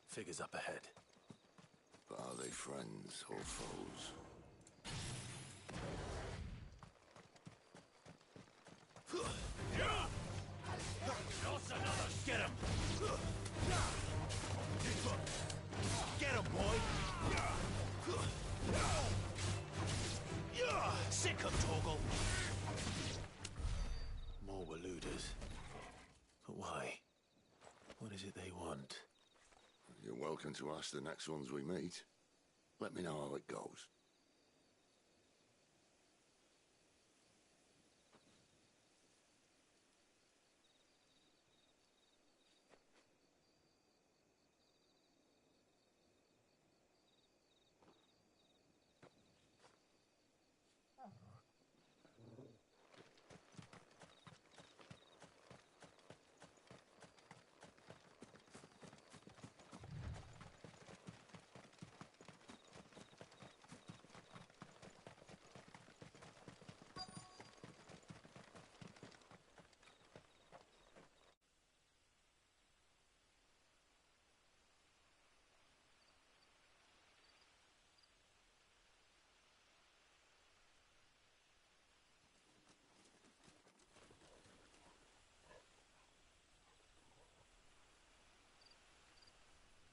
Figures up ahead. But are they friends or foes? Get him! Get him, boy! Sick of Toggle! More Waluders. But why? What is it they want? You're welcome to ask the next ones we meet. Let me know how it goes.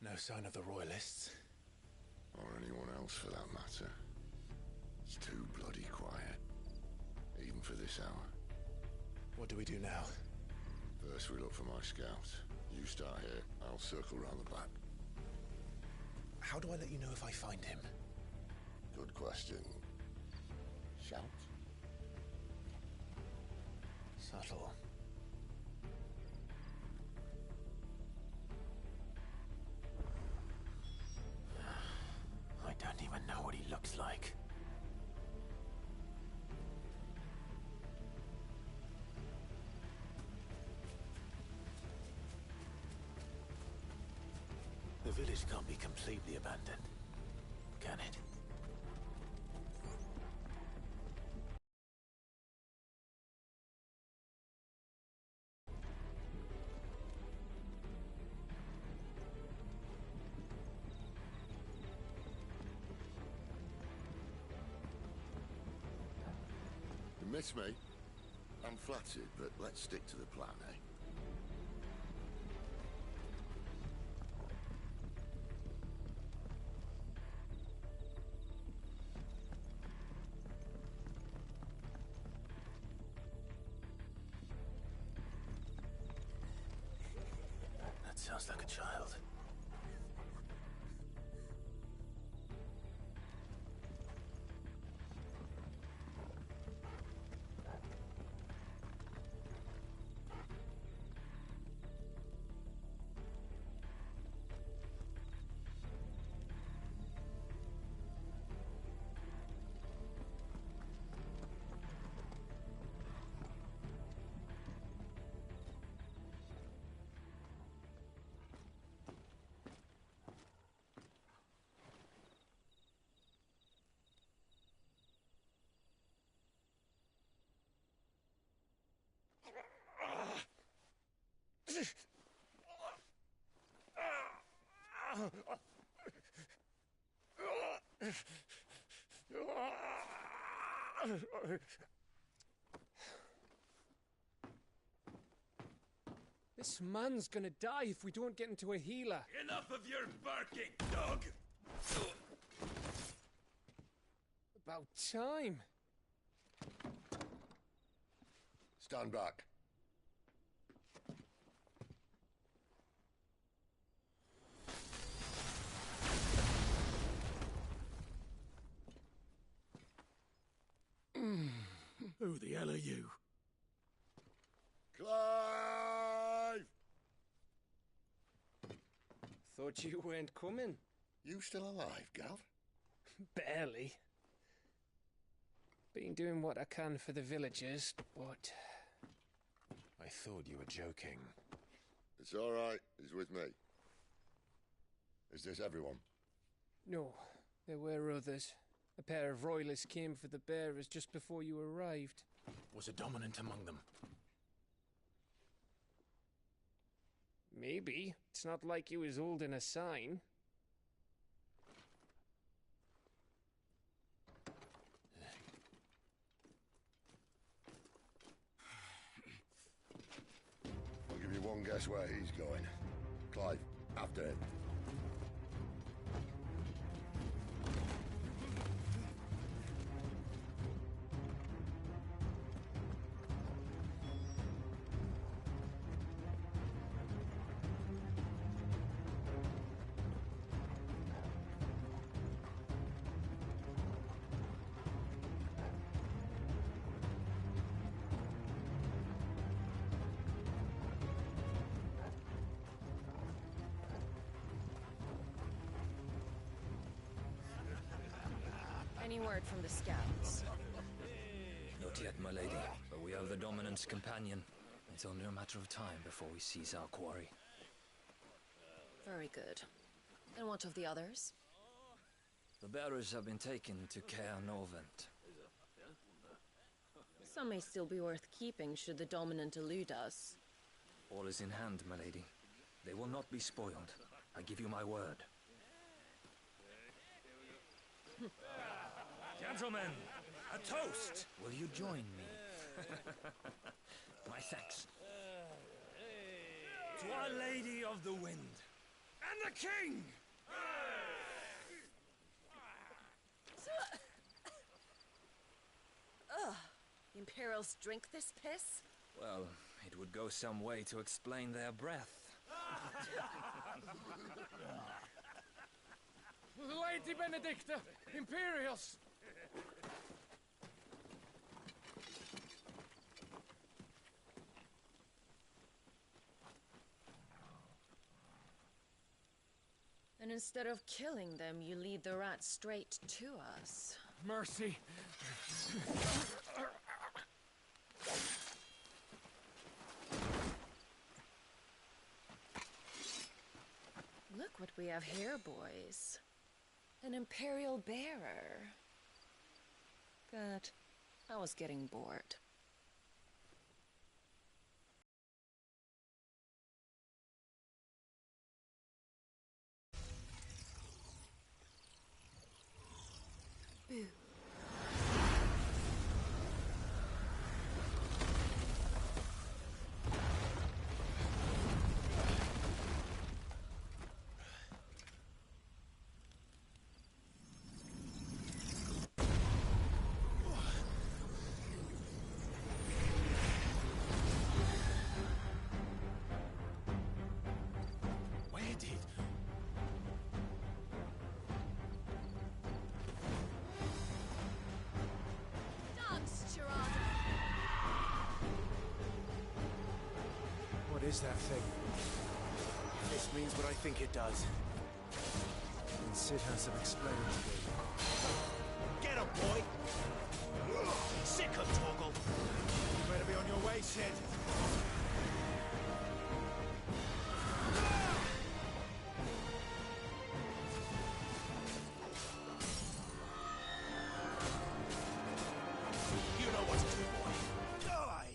No sign of the Royalists. Or anyone else for that matter. It's too bloody quiet. Even for this hour. What do we do now? First we look for my scout. You start here, I'll circle round the back. How do I let you know if I find him? Good question. Shout? Subtle. I don't even know what he looks like. The village can't be completely abandoned, can it? You miss me? I'm flattered, but let's stick to the plan, eh? That sounds like a child. This man's gonna die if we don't get into a healer. Enough of your barking, dog! About time. Stand back. Who the hell are you? Clive! Thought you weren't coming. You still alive, Gav? Barely. Been doing what I can for the villagers, but... I thought you were joking. It's all right. He's with me. Is this everyone? No, there were others. A pair of royalists came for the bearers just before you arrived. Was a dominant among them? Maybe. It's not like he was holding a sign. I'll give you one guess where he's going. Clive, after him. Any word from the scouts? Not yet, my lady, but we have the Dominant's companion. It's only a matter of time before we seize our quarry. Very good. And what of the others? The bearers have been taken to Caer Norvent. Some may still be worth keeping should the Dominant elude us. All is in hand, my lady. They will not be spoiled. I give you my word. Gentlemen, a toast! Will you join me? My thanks. To Our Lady of the Wind and the King! Ugh. The Imperials drink this piss? Well, it would go some way to explain their breath. Lady Benedicta! Imperials! And instead of killing them, you lead the rats straight to us. Mercy! Look what we have here, boys. An Imperial bearer. Good. I was getting bored. Boo. What is that thing? If this means what I think it does, then Sid has some explaining to do. Get up, boy! Sick of Torgal! You better be on your way, Sid! You know what to do, boy! Die!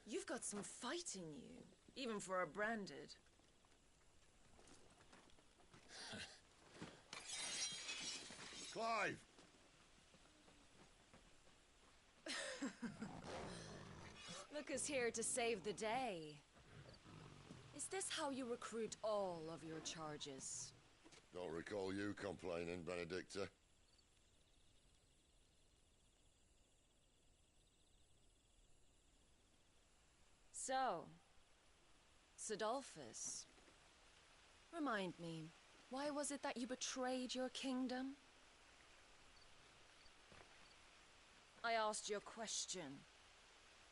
You've got some fight in you, even for a branded. Clive! Look who's here to save the day. Is this how you recruit all of your charges? Don't recall you complaining, Benedicta. So, Sidolphus, remind me, why was it that you betrayed your kingdom? I asked you a question,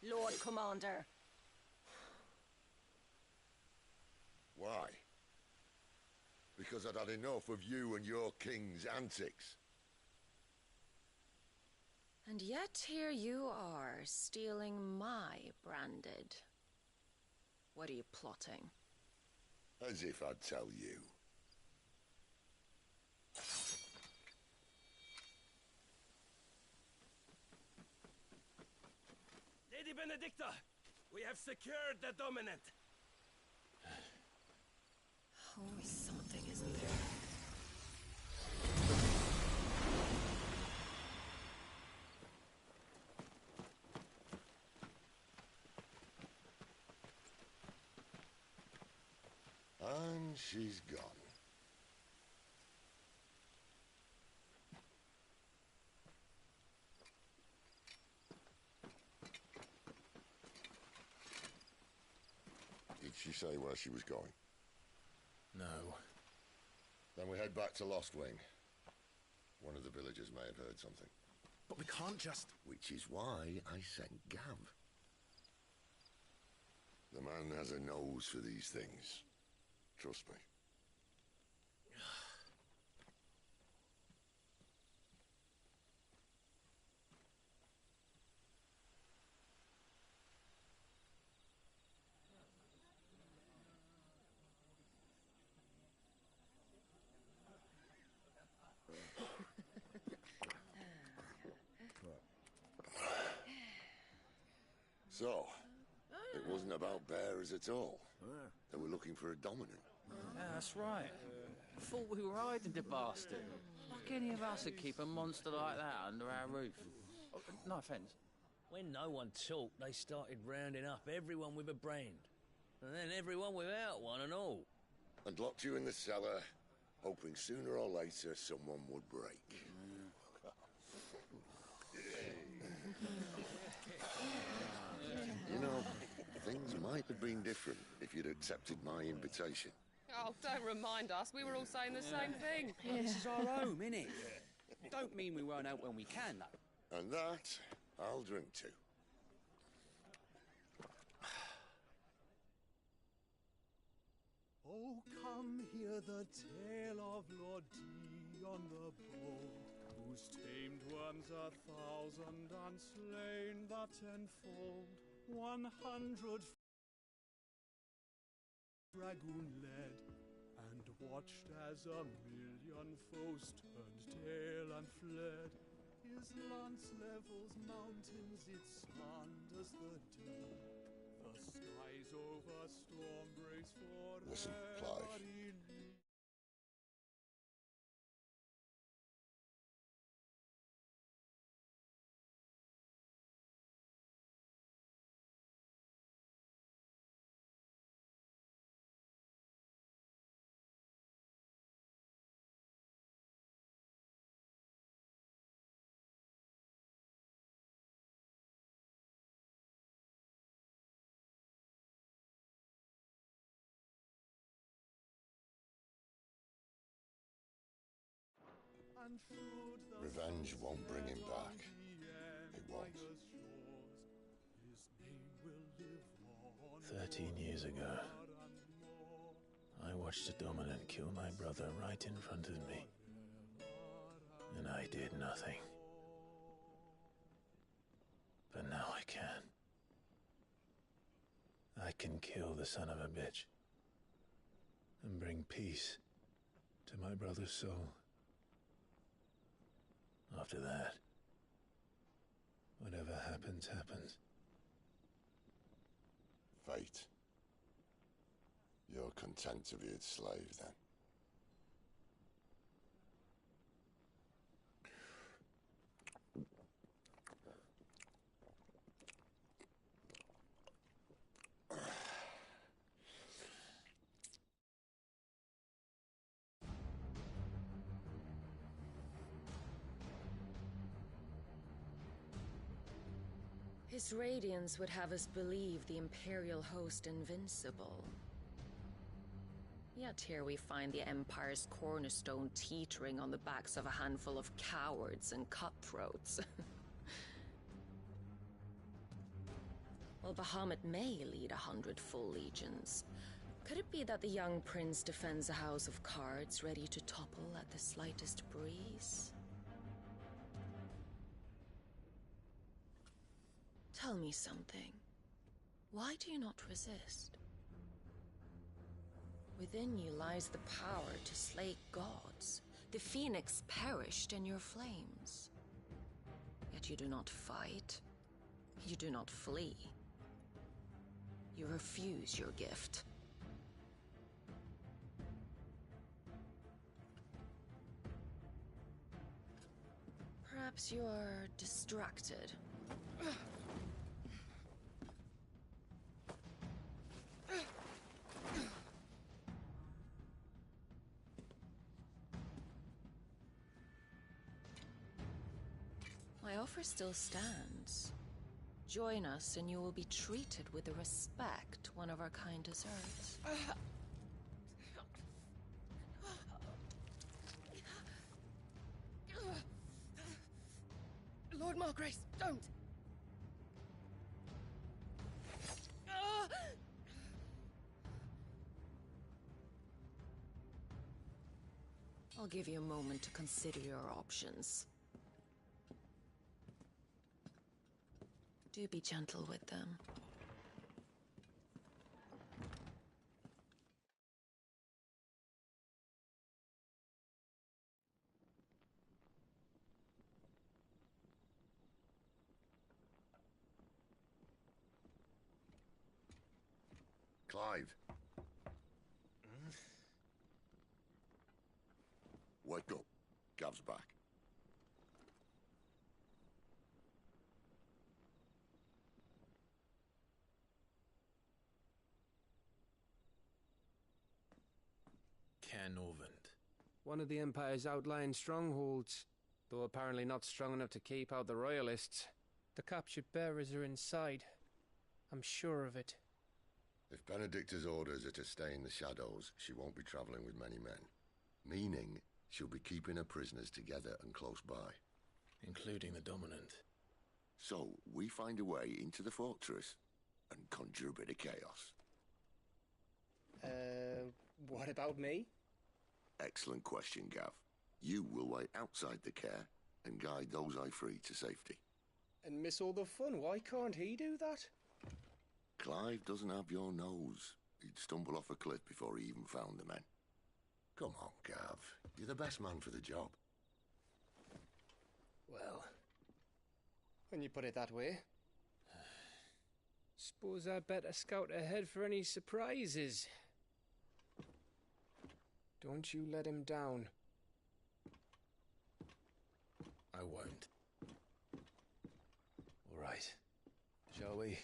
Lord Commander. Why? Because I'd had enough of you and your king's antics. And yet here you are, stealing my branded. What are you plotting? As if I'd tell you. Lady Benedicta, we have secured the dominant. Always something, isn't there? And she's gone. Did she say where she was going? No. Then we head back to Lost Wing. One of the villagers may have heard something. But we can't just... Which is why I sent Gav. The man has a nose for these things. Trust me. So, it wasn't about bears at all. They were looking for a dominant. Yeah, that's right. Thought we were hiding the bastard. Like any of us would keep a monster like that under our roof. Oh, no offence. When no one talked, they started rounding up everyone with a brand. And then everyone without one and all. And locked you in the cellar, hoping sooner or later someone would break. You know, things might have been different if you'd accepted my invitation. Oh, don't remind us. We were all saying the same thing. This is our home, innit? Don't mean we won't out when we can, though. And that, I'll drink to. Oh, come hear the tale of Lord Dion the Bold, whose tamed worms 1,000 and slain the tenfold. 100 dragoon led, and watched as 1,000,000 foes turned tail and fled. His lance levels mountains, it slanders the deep. The skies over storm breaks for Listen, Clive. every leaf. And should the Revenge sun won't bring him set back. on the It won't. empire's shores, his name will live on 13 years ago, more and more. I watched a dominant kill my brother right in front of me, and I did nothing. But now I can. I can kill the son of a bitch and bring peace to my brother's soul. After that, whatever happens, happens. Fate. You're content to be its slave, then? His radiance would have us believe the Imperial host invincible. Yet here we find the Empire's cornerstone teetering on the backs of a handful of cowards and cutthroats. Well, Bahamut may lead 100 full legions. Could it be that the young prince defends a house of cards ready to topple at the slightest breeze? Tell me something. Why do you not resist? Within you lies the power to slay gods. The phoenix perished in your flames. Yet you do not fight. You do not flee. You refuse your gift. Perhaps you are distracted. My offer still stands. Join us and you will be treated with the respect one of our kind deserves. Lord Margrace, don't! I'll give you a moment to consider your options. Do be gentle with them. Clive. Wake up. Gav's back. Canovant. One of the Empire's outlying strongholds, though apparently not strong enough to keep out the Royalists. The captured bearers are inside. I'm sure of it. If Benedicta's orders are to stay in the shadows, she won't be travelling with many men. Meaning, she'll be keeping her prisoners together and close by. Including the Dominant. So, we find a way into the fortress and conjure a bit of chaos. What about me? Excellent question, Gav. You will wait outside the care and guide those I free to safety. And miss all the fun. Why can't he do that? Clive doesn't have your nose. He'd stumble off a cliff before he even found the men. Come on, Gav. You're the best man for the job. Well, when you put it that way. Suppose I'd better scout ahead for any surprises. Don't you let him down. I won't. All right. Shall we?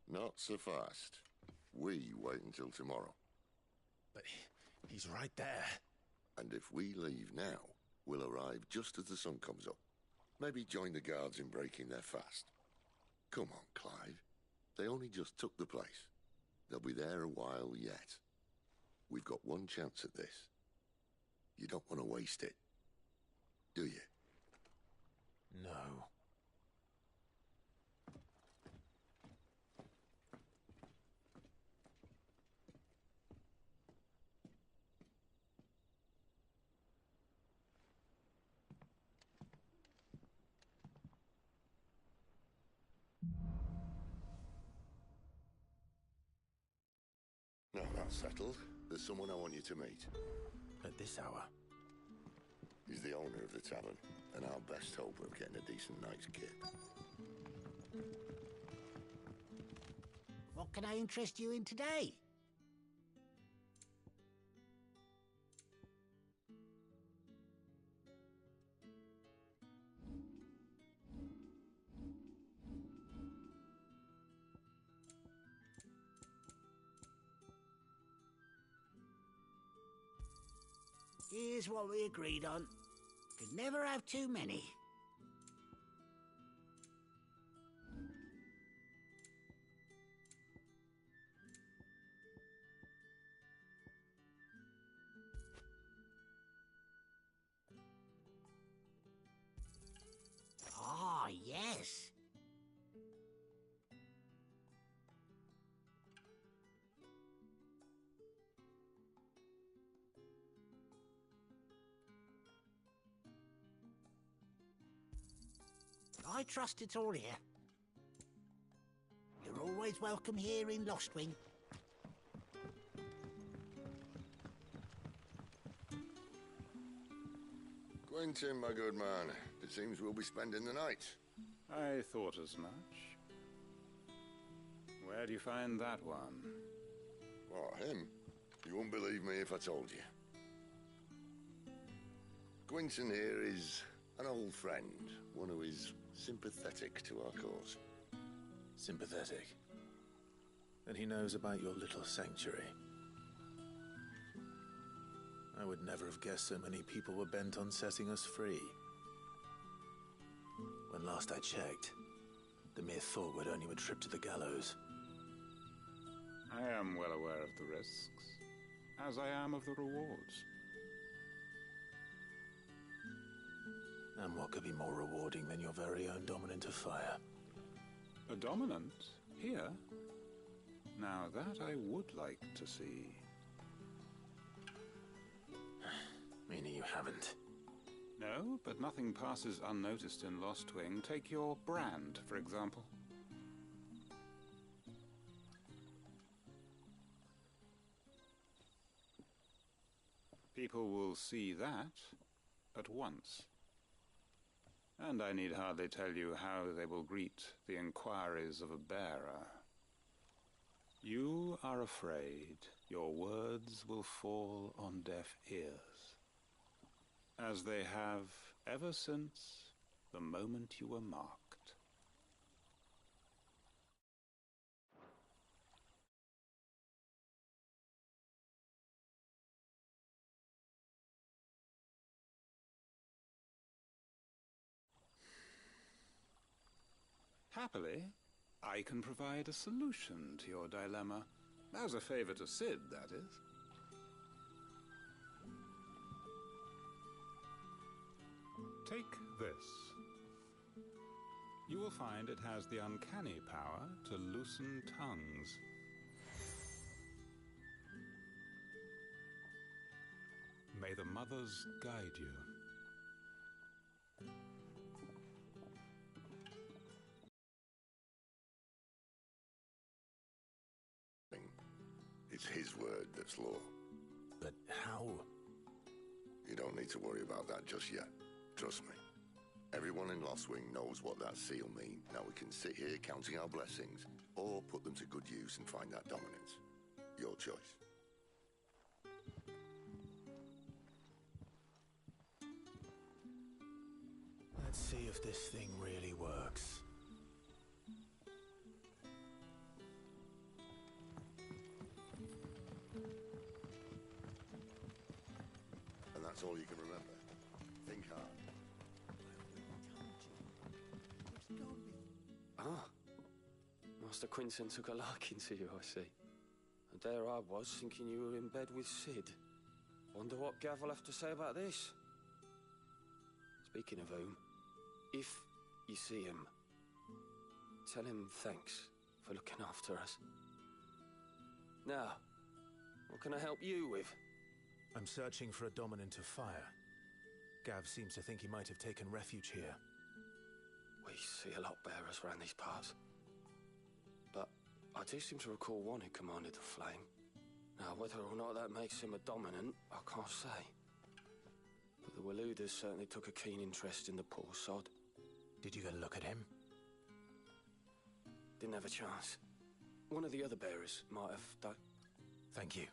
Not so fast. We wait until tomorrow. But he's right there. And if we leave now, we'll arrive just as the sun comes up. Maybe join the guards in breaking their fast. Come on, Clive. They only just took the place. They'll be there a while yet. We've got one chance at this. You don't want to waste it, do you? No. Now that's settled, there's someone I want you to meet. At this hour? He's the owner of the tavern, and our best hope of getting a decent night's kip. What can I interest you in today? Here's what we agreed on. Could never have too many. Ah, yes. I trust it's all here. You're always welcome here in Lostwing. Quentin, my good man. It seems we'll be spending the night. I thought as much. Where do you find that one? What, him? You wouldn't believe me if I told you. Quentin here is an old friend, one who is sympathetic to our cause. Sympathetic? And he knows about your little sanctuary. I would never have guessed so many people were bent on setting us free. When last I checked, the mere thought would earn you a trip to the gallows. I am well aware of the risks, as I am of the rewards. And what could be more rewarding than your very own dominant of fire? A dominant? Here? Now that I would like to see. Meaning you haven't? No, but nothing passes unnoticed in Lost Wing. Take your brand, for example. People will see that at once. And I need hardly tell you how they will greet the inquiries of a bearer. You are afraid your words will fall on deaf ears, as they have ever since the moment you were marked. Happily, I can provide a solution to your dilemma. As a favor to Sid, that is. Take this. You will find it has the uncanny power to loosen tongues. May the mothers guide you. It's his word that's law. But how? You don't need to worry about that just yet. Trust me. Everyone in Lost Wing knows what that seal means. Now we can sit here counting our blessings, or put them to good use and find that dominance. Your choice. Let's see if this thing really works. And that's all you can remember. Think hard. Ah. Master Quinton took a liking to you, I see. And there I was, thinking you were in bed with Sid. Wonder what Gav will have to say about this. Speaking of whom, if you see him, tell him thanks for looking after us. Now, what can I help you with? I'm searching for a dominant of fire. Gav seems to think he might have taken refuge here. We see a lot bearers around these parts. But I do seem to recall one who commanded the flame. Now, whether or not that makes him a dominant, I can't say. But the Waluders certainly took a keen interest in the poor sod. Did you get a look at him? Didn't have a chance. One of the other bearers might have done. Thank you.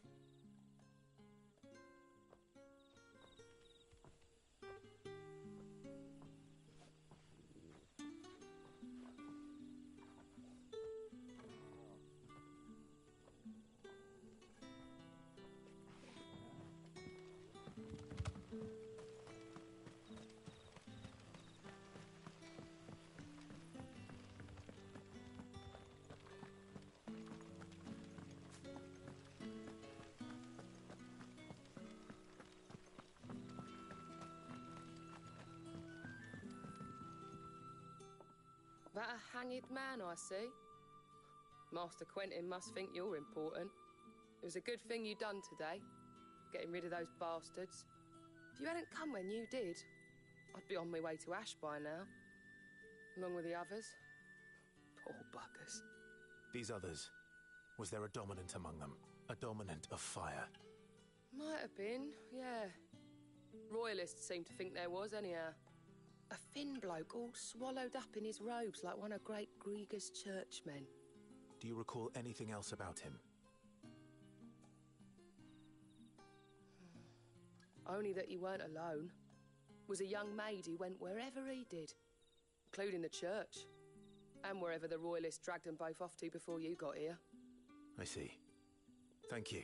That a hanged man, I see. Master Quentin must think you're important. It was a good thing you done today, getting rid of those bastards. If you hadn't come when you did, I'd be on my way to Ash by now, along with the others. Poor buggers. These others, was there a dominant among them? A dominant of fire? Might have been, yeah. Royalists seem to think there was, anyhow. A thin bloke all swallowed up in his robes like one of Great Gregor's churchmen. Do you recall anything else about him? Only that he weren't alone. Was a young maid who went wherever he did, including the church, and wherever the Royalists dragged them both off to before you got here. I see. Thank you.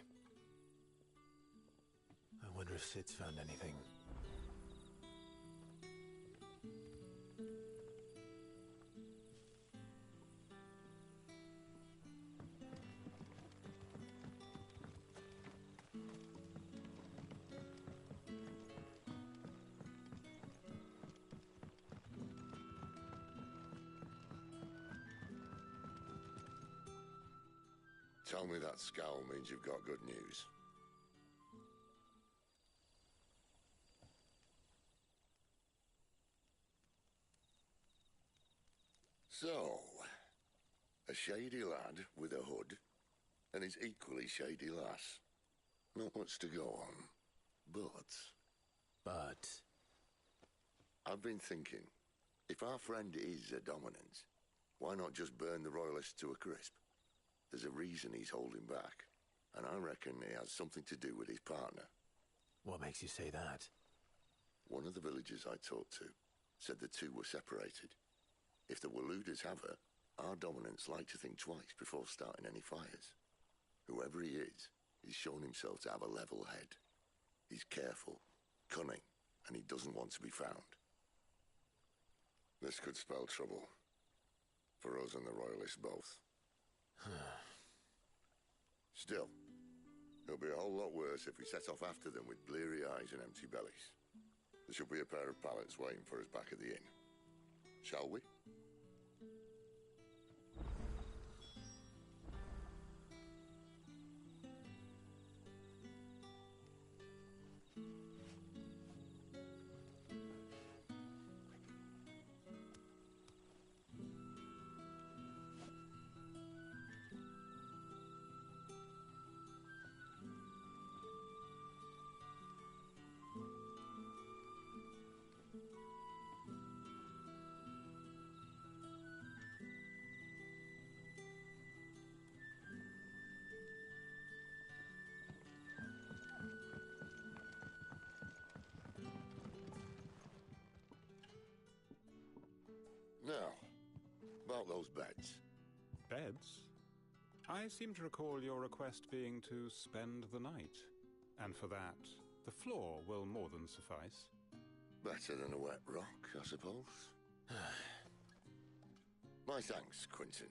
I wonder if Sid's found anything. Tell me that scowl means you've got good news. So, a shady lad with a hood, and his equally shady lass. Not much to go on, but... I've been thinking, if our friend is a dominant, why not just burn the Royalists to a crisp? There's a reason he's holding back, and I reckon it has something to do with his partner. What makes you say that? One of the villagers I talked to said the two were separated. If the Waluders have her, our dominants like to think twice before starting any fires. Whoever he is, he's shown himself to have a level head. He's careful, cunning, and he doesn't want to be found. This could spell trouble. For us and the Royalists both. Still, it'll be a whole lot worse if we set off after them with bleary eyes and empty bellies. There should be a pair of pallets waiting for us back at the inn. Shall we? Now, about those beds. Beds? I seem to recall your request being to spend the night. And for that, the floor will more than suffice. Better than a wet rock, I suppose. My thanks, Quentin.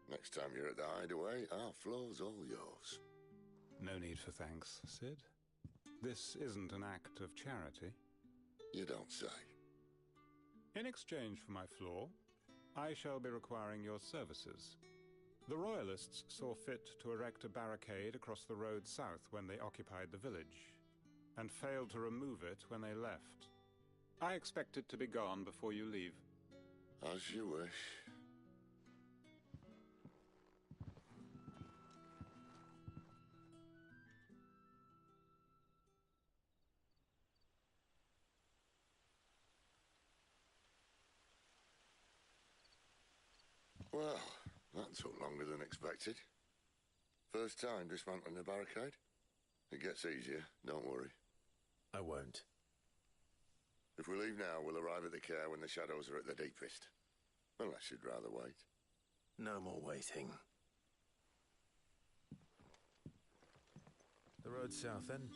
Next time you're at the hideaway, our floor's all yours. No need for thanks, Sid. This isn't an act of charity. You don't say. In exchange for my floor, I shall be requiring your services. The Royalists saw fit to erect a barricade across the road south when they occupied the village, and failed to remove it when they left. I expect it to be gone before you leave. As you wish. Well, that took longer than expected. First time dismantling the barricade? It gets easier, don't worry. I won't. If we leave now, we'll arrive at the care when the shadows are at the deepest. Unless you'd rather wait. No more waiting. The road's south then?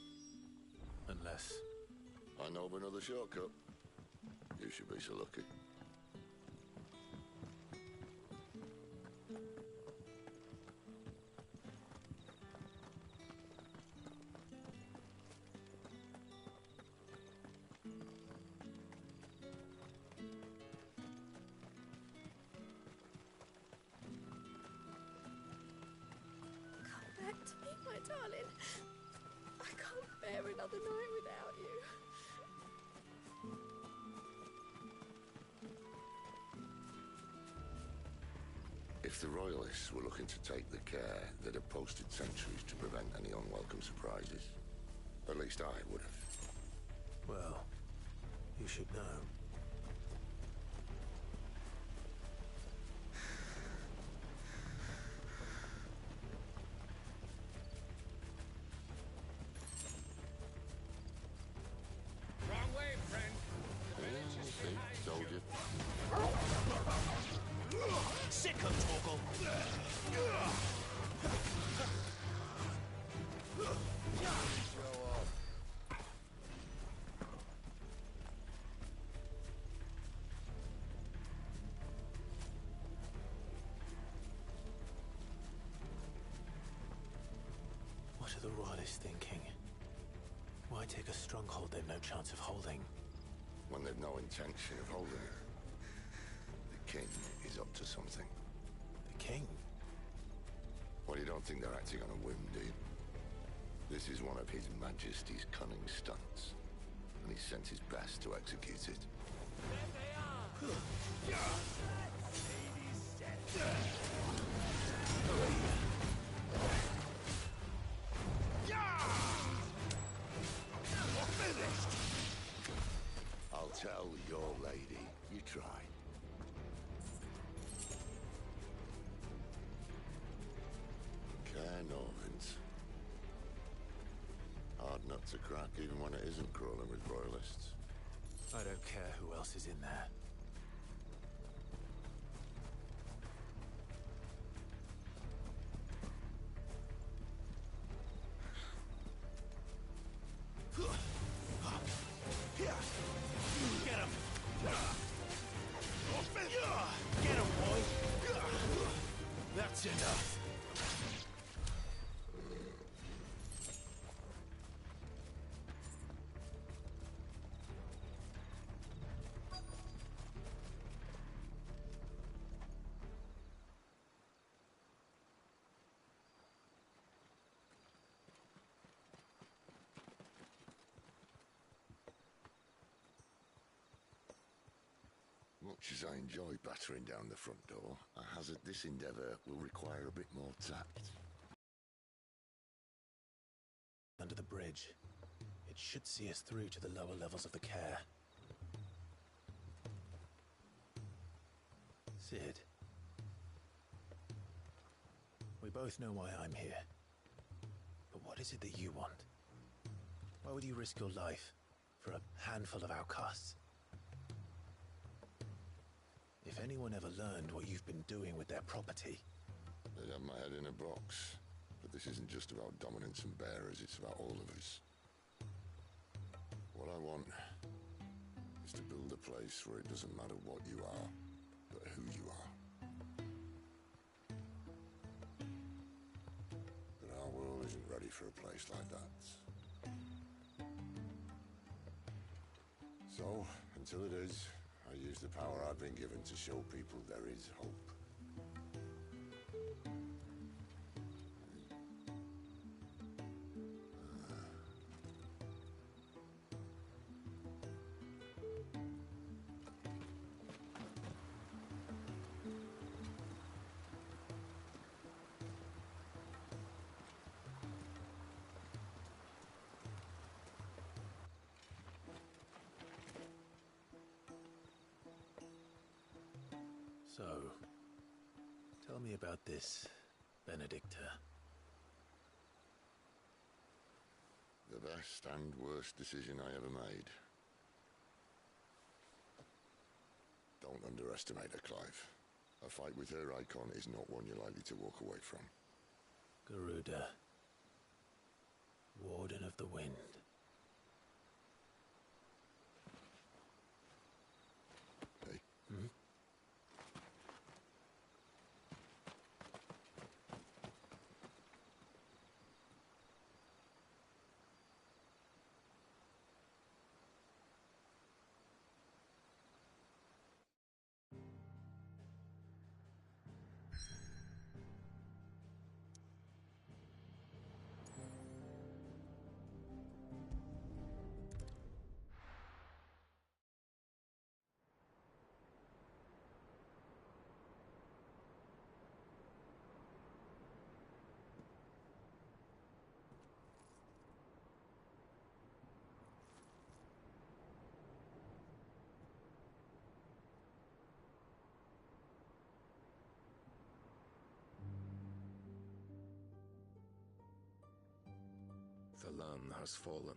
Unless... I know of another shortcut. You should be so lucky. Darling, I can't bear another night without you. If the Royalists were looking to take the care, they'd have posted sentries to prevent any unwelcome surprises. At least I would have. Well, you should know. Wrong way, friend. The village is behind Soldier. Sick of Torgal. What are the royalists thinking? Why take a stronghold they've no chance of holding? When they've no intention of holding it. The king is up to something. The king? Well, you don't think they're acting on a whim, do you? This is one of His Majesty's cunning stunts, and he sent his best to execute it. I'll tell your lady, you try. Cairnorvins. Hard nut to crack, even when it isn't crawling with royalists. I don't care who else is in there. Get him! Get him, boy! That's enough. Much as I enjoy battering down the front door, I hazard this endeavour will require a bit more tact. Under the bridge. It should see us through to the lower levels of the care. Sid. We both know why I'm here. But what is it that you want? Why would you risk your life for a handful of outcasts? If anyone ever learned what you've been doing with their property... They'd have my head in a box. But this isn't just about dominance and bearers, it's about all of us. What I want is to build a place where it doesn't matter what you are, but who you are. But our world isn't ready for a place like that. So, until it is, I use the power I've been given to show people there is hope. So, tell me about this, Benedicta. The best and worst decision I ever made. Don't underestimate her, Clive. A fight with her icon is not one you're likely to walk away from. Garuda. Warden of the Wind. Hey? Hmm? Milan has fallen.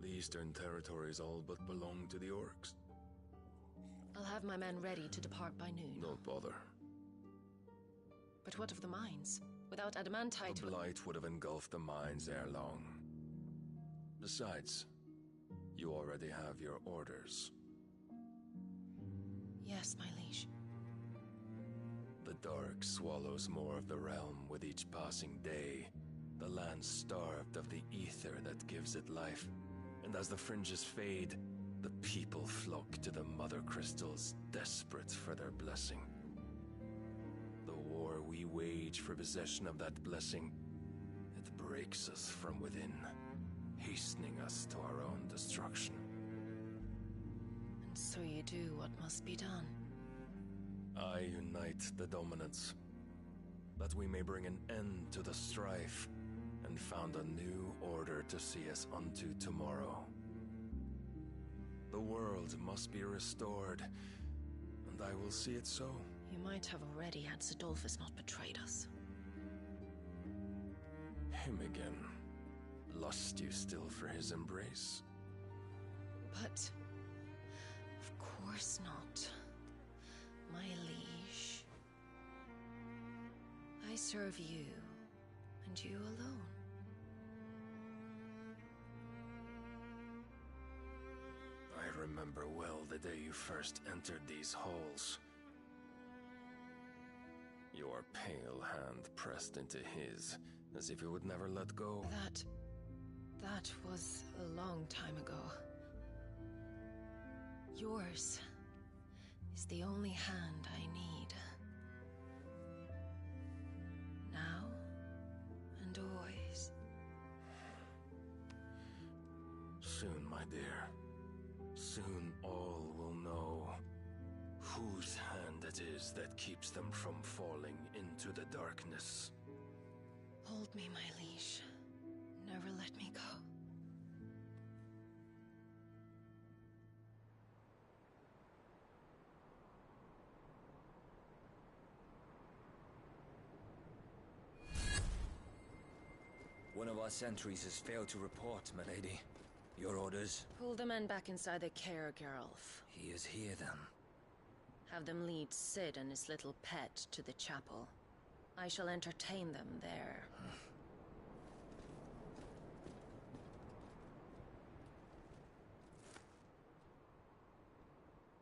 The Eastern territories all but belong to the orcs. I'll have my men ready to depart by noon. Don't bother. But what of the mines? Without adamantite... The blight would have engulfed the mines ere long. Besides, you already have your orders. Yes, my liege. The dark swallows more of the realm with each passing day. The land starved of the ether that gives it life. And as the fringes fade, the people flock to the mother crystals, desperate for their blessing. The war we wage for possession of that blessing, it breaks us from within, hastening us to our own destruction. And so you do what must be done. I unite the dominants, that we may bring an end to the strife, and found a new order to see us unto tomorrow. The world must be restored, and I will see it so. You might have already had Sidolphus not betrayed us. Him again. Lust you still for his embrace? But... of course not. My liege. I serve you, and you alone. I remember well the day you first entered these halls. Your pale hand pressed into his, as if you would never let go. That was a long time ago. Yours is the only hand I need. Now and always. Soon, my dear. Soon all will know whose hand it is that keeps them from falling into the darkness. Hold me, my liege. Never let me go. One of our sentries has failed to report, milady. Your orders? Pull the men back inside the care, Geralf. He is here, then. Have them lead Sid and his little pet to the chapel. I shall entertain them there.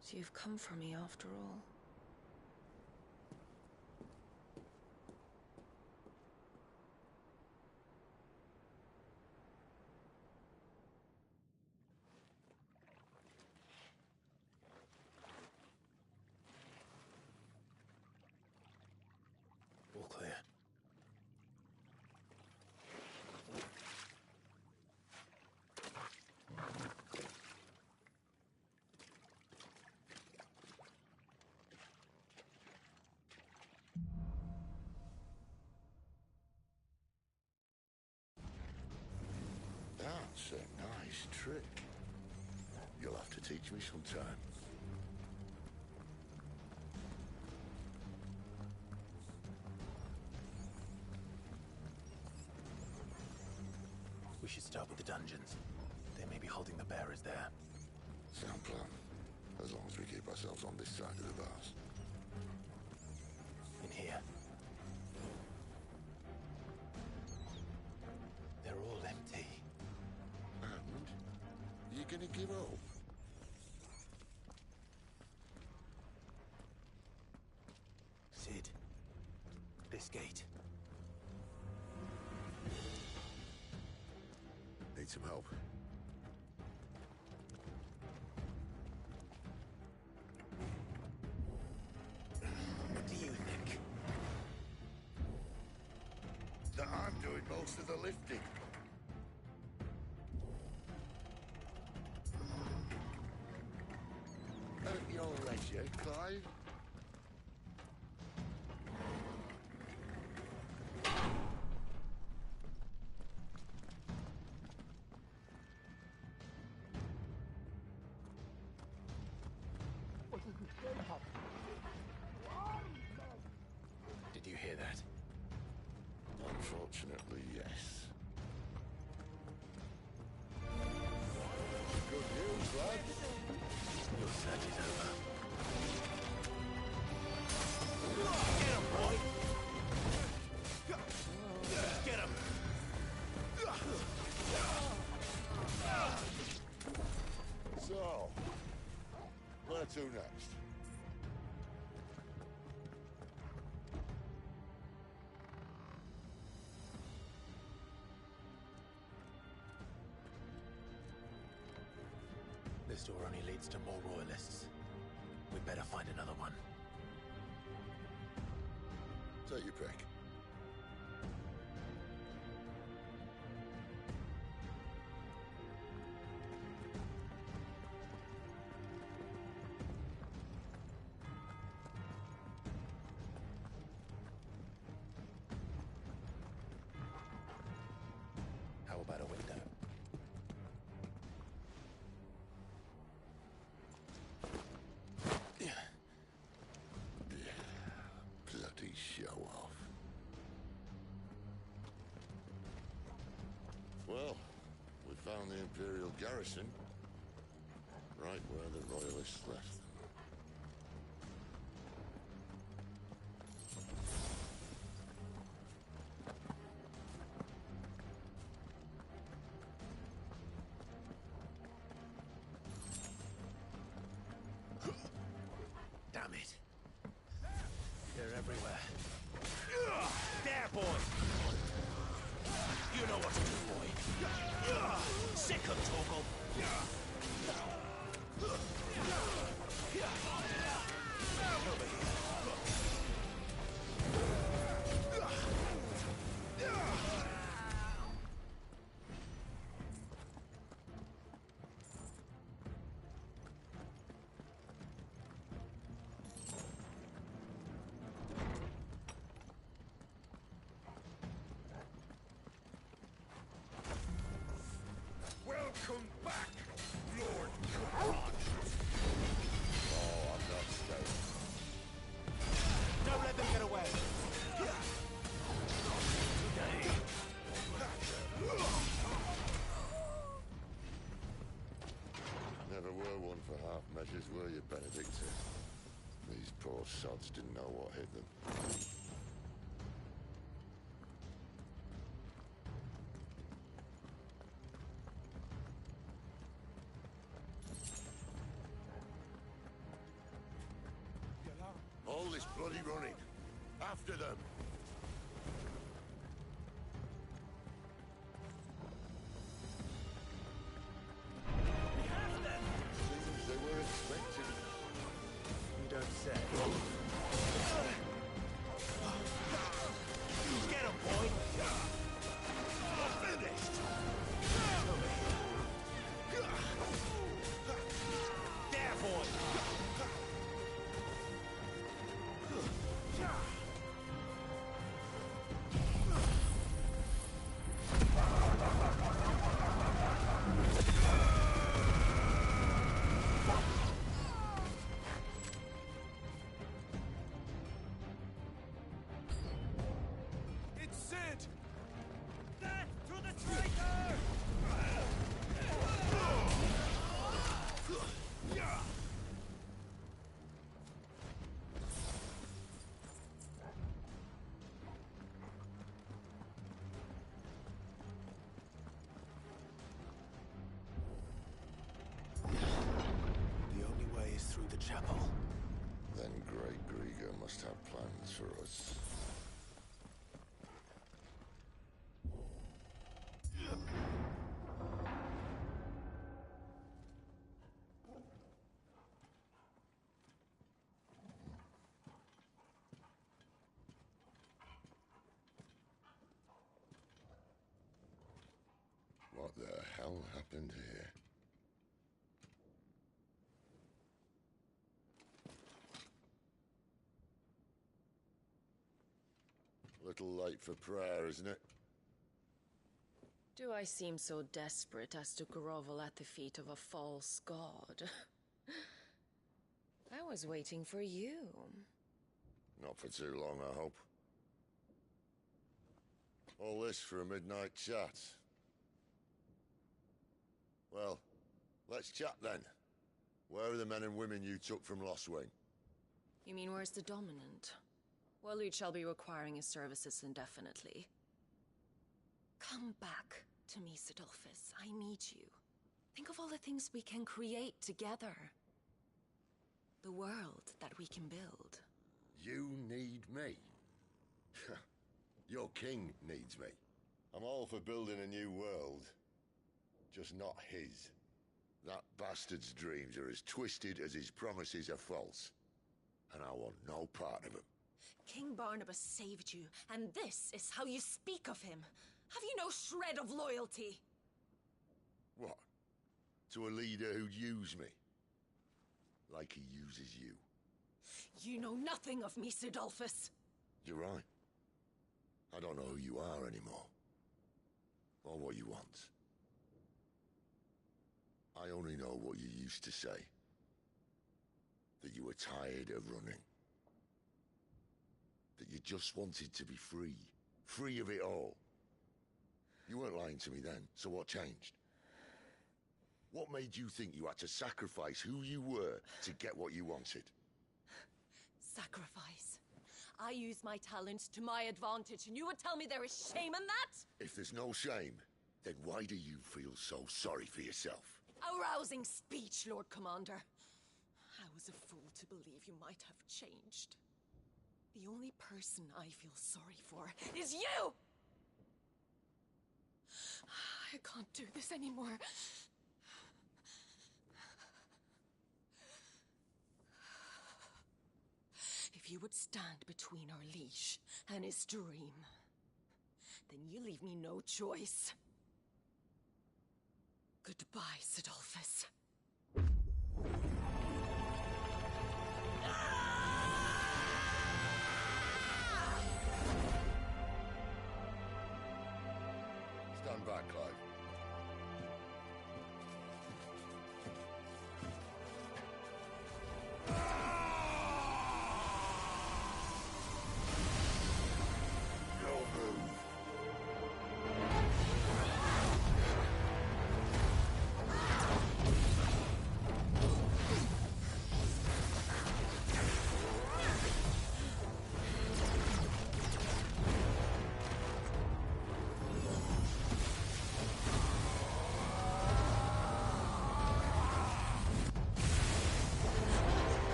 So you've come for me after all. All clear. That's a nice trick. You'll have to teach me sometime. We should start with the dungeons. They may be holding the bearers there. Sound plan. As long as we keep ourselves on this side of the vast. In here. They're all empty. And? You gonna give up? Sid. This gate. Need some help. What do you think? That I'm doing most of the lifting. At your leisure, Clive. Did you hear that? Unfortunate. Where to next? This door only leads to more royalists. We'd better find another one. Take your pick. How about a window? Bloody show off. Well, we found the Imperial garrison. Right where the Royalists left them. Damn it. They're everywhere. There, boy! You know what to do, boy. Sick of Torgal. Over here. Welcome back, Lord Courage. Oh, I'm not staying. Don't let them get away. Never were one for half measures, were you, Benedictor? These poor sods didn't know what hit them. All this bloody running. After them. Seems they were expecting. You don't say. Get him, boy. We're finished. There, boy. It's Sid! Death to the traitor! The only way is through the chapel. Then Great Grieger must have plans for us. What the hell happened here? Little late for prayer, isn't it? Do I seem so desperate as to grovel at the feet of a false god? I was waiting for you. Not for too long, I hope. All this for a midnight chat. Well, let's chat then. Where are the men and women you took from Lostwing? You mean where's the dominant? Well, it shall be requiring his services indefinitely. Come back to me, Sidolphus. I need you. Think of all the things we can create together. The world that we can build. You need me. Your king needs me. I'm all for building a new world. Just not his. That bastard's dreams are as twisted as his promises are false. And I want no part of them. King Barnabas saved you, and this is how you speak of him. Have you no shred of loyalty? What? To a leader who'd use me? Like he uses you. You know nothing of me, Sidolphus. You're right. I don't know who you are anymore. Or what you want. I only know what you used to say. That you were tired of running. That you just wanted to be free. Free of it all. You weren't lying to me then, so what changed? What made you think you had to sacrifice who you were to get what you wanted? Sacrifice. I use my talents to my advantage, and you would tell me there is shame in that? If there's no shame, then why do you feel so sorry for yourself? A rousing speech, Lord Commander. I was a fool to believe you might have changed. The only person I feel sorry for is you! I can't do this anymore. If you would stand between our leash and his dream, then you leave me no choice. Goodbye, Sidolphus. Stand back, Clive.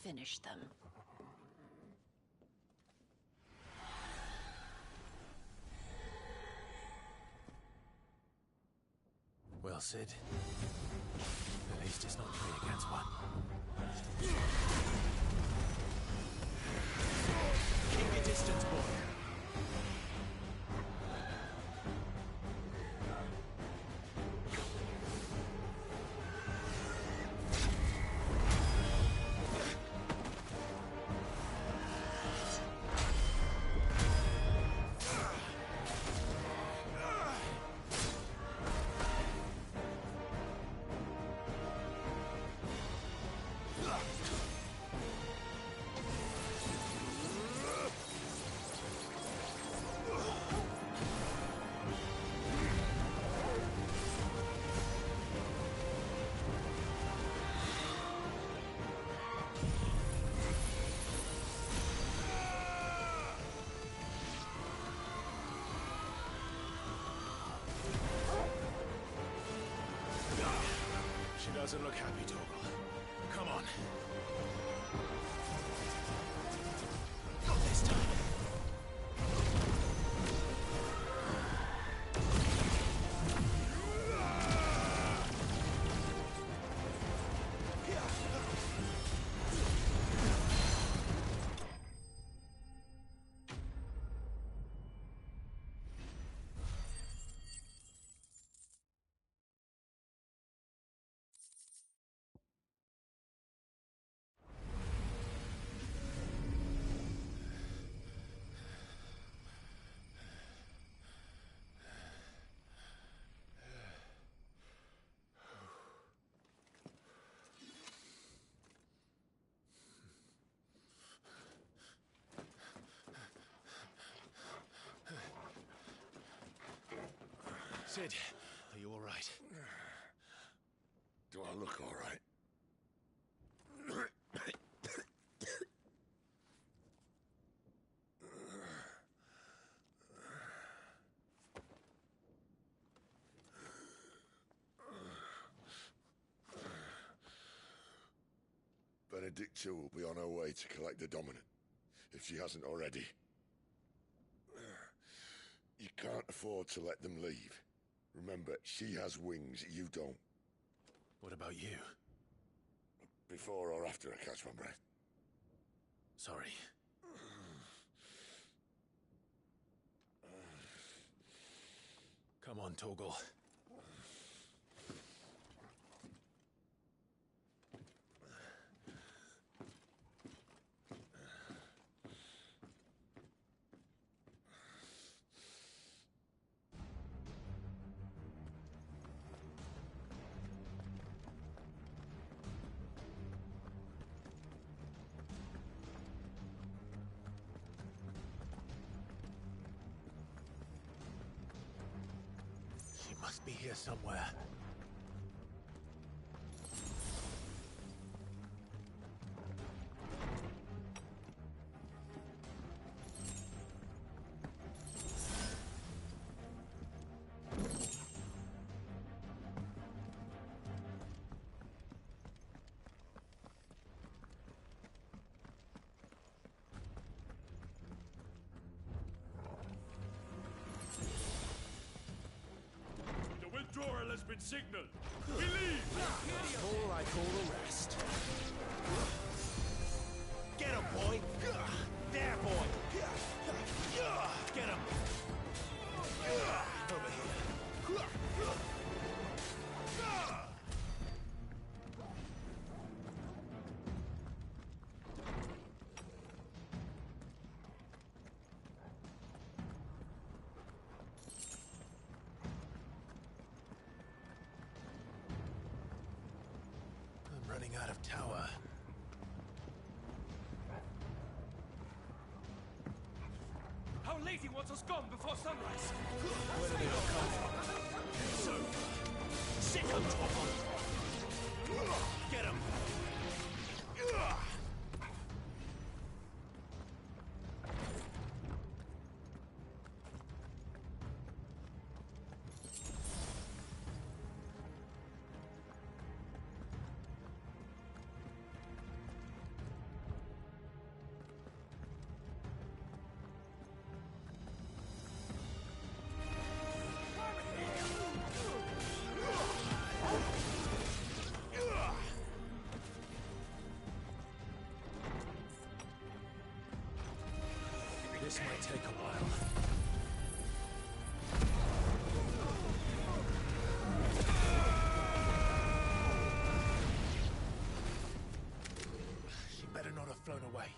Finish them. Well, Sid. At least it's not 3 against 1. Keep your distance, boy. Doesn't look happy, Torgal. Come on. Not this time. Sid, are you all right? Do I look all right? Benedicta will be on her way to collect the dominant, if she hasn't already. You can't afford to let them leave. Remember, she has wings, you don't. What about you? Before or after I catch my breath? Sorry. Come on, Torgal. She must be here somewhere. Withdrawal has been signaled. We leave! Before I call the rest. Get him, boy! There, boy! Get him! Over here. I'm running out of tower. Our lady wants us gone before sunrise. Where do they all come from? So, sick on top of them. Get him! This might take a while. She better not have flown away.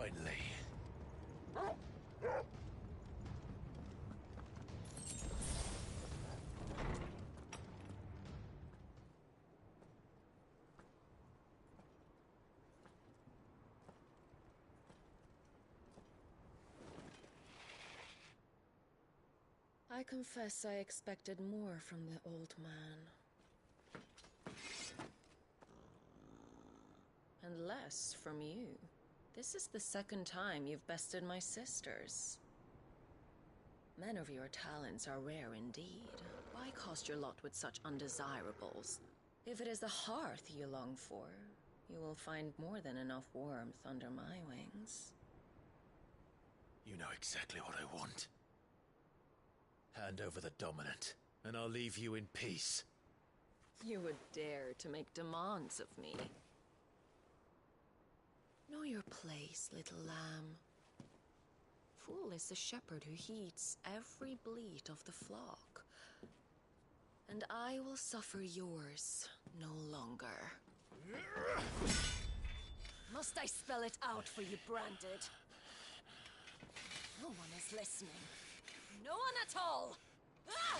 Finally. I confess I expected more from the old man. And less from you. This is the second time you've bested my sisters. Men of your talents are rare indeed. Why cost your lot with such undesirables? If it is the hearth you long for, you will find more than enough warmth under my wings. You know exactly what I want. Hand over the dominant, and I'll leave you in peace. You would dare to make demands of me. Know your place, little lamb. Fool is the shepherd who heeds every bleat of the flock. And I will suffer yours no longer. Must I spell it out for you, Branded? No one is listening. No one at all! Ah!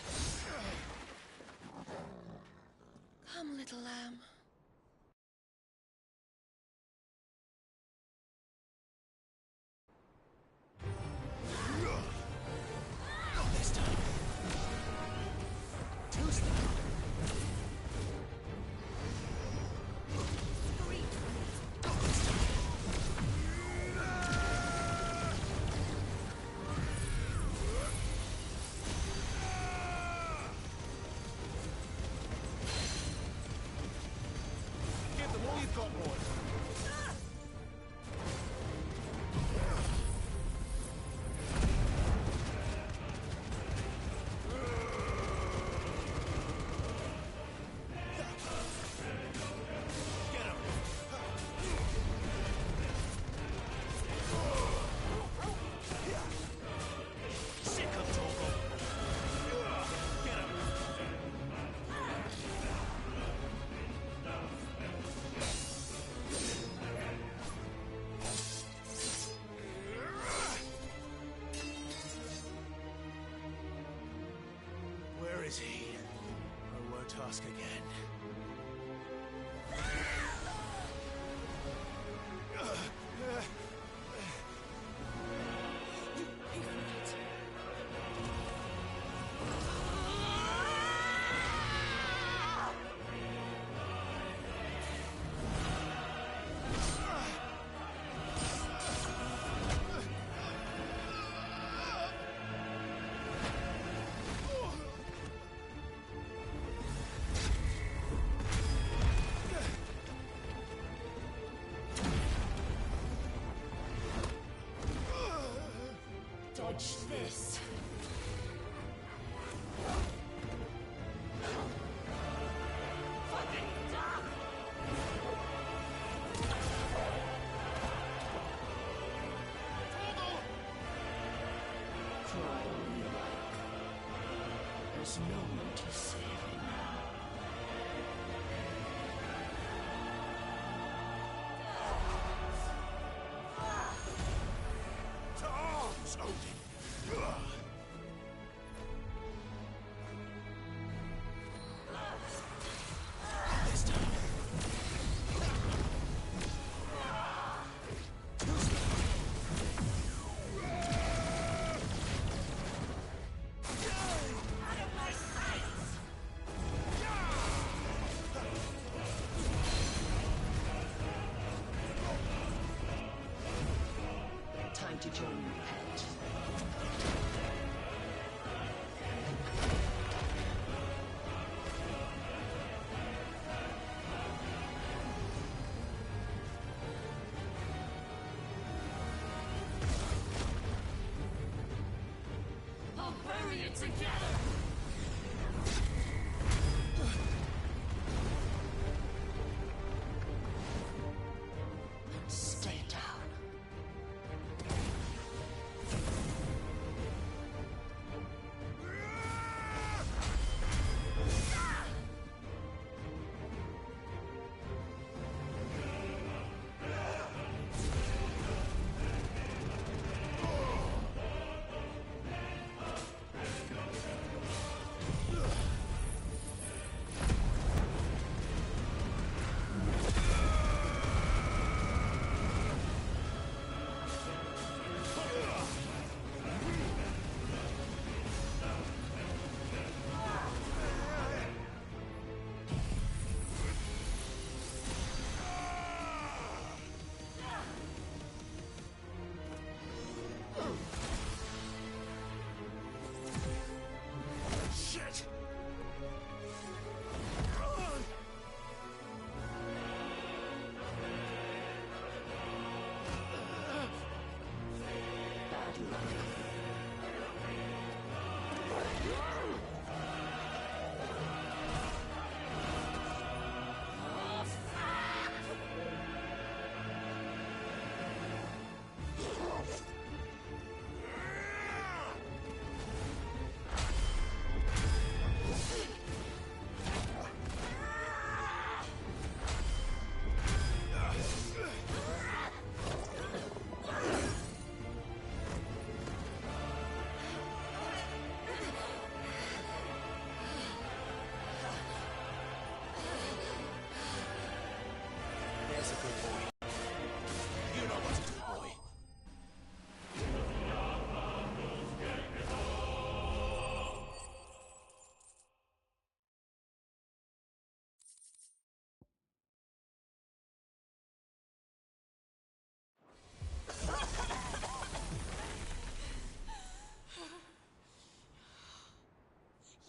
Come, little lamb. Not this time. Tuesday. Give them all you've got, boys. Where is he? I won't ask again. Dodge this. There's no one to save now. To arms, Odin! This time. Time to join your pet. I'll bury it together! Stay down. Good boy. You know what's good, boy.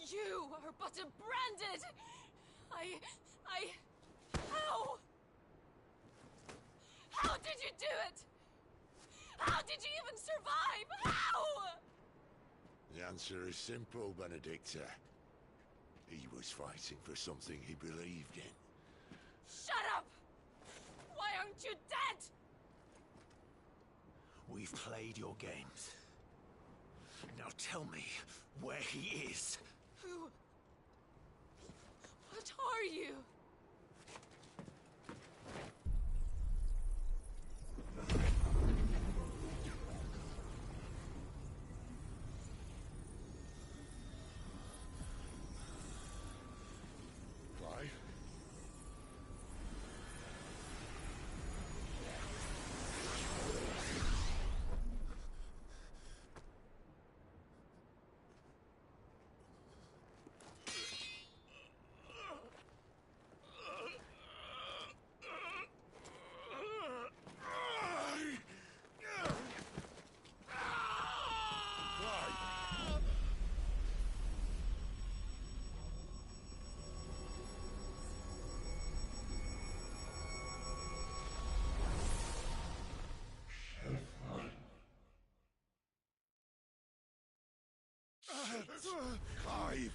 You are but a branded! How? How did you do it? How did you even survive? How? The answer is simple, Benedicta. He was fighting for something he believed in. Shut up! Why aren't you dead? We've played your games. Now tell me where he is. Who? What are you? Clive? Clive!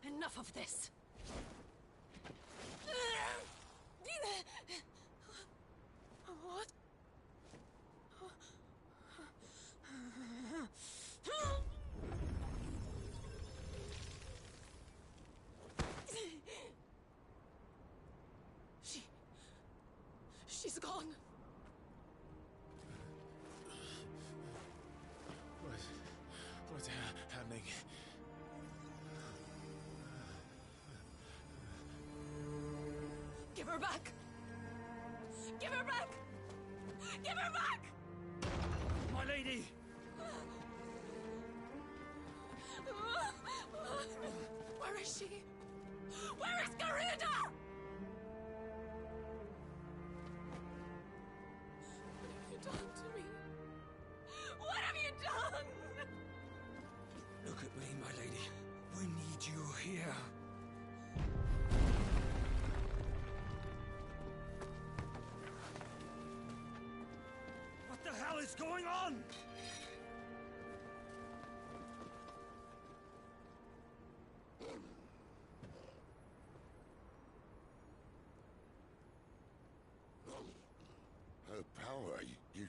Enough of this! What? She's gone. What's happening? Give her back! Give her back! Give her back! My lady! Where is she? Where is Garuda? What have you done to me? What have you done? Look at me, my lady. We need you here. What the hell is going on? Her power, you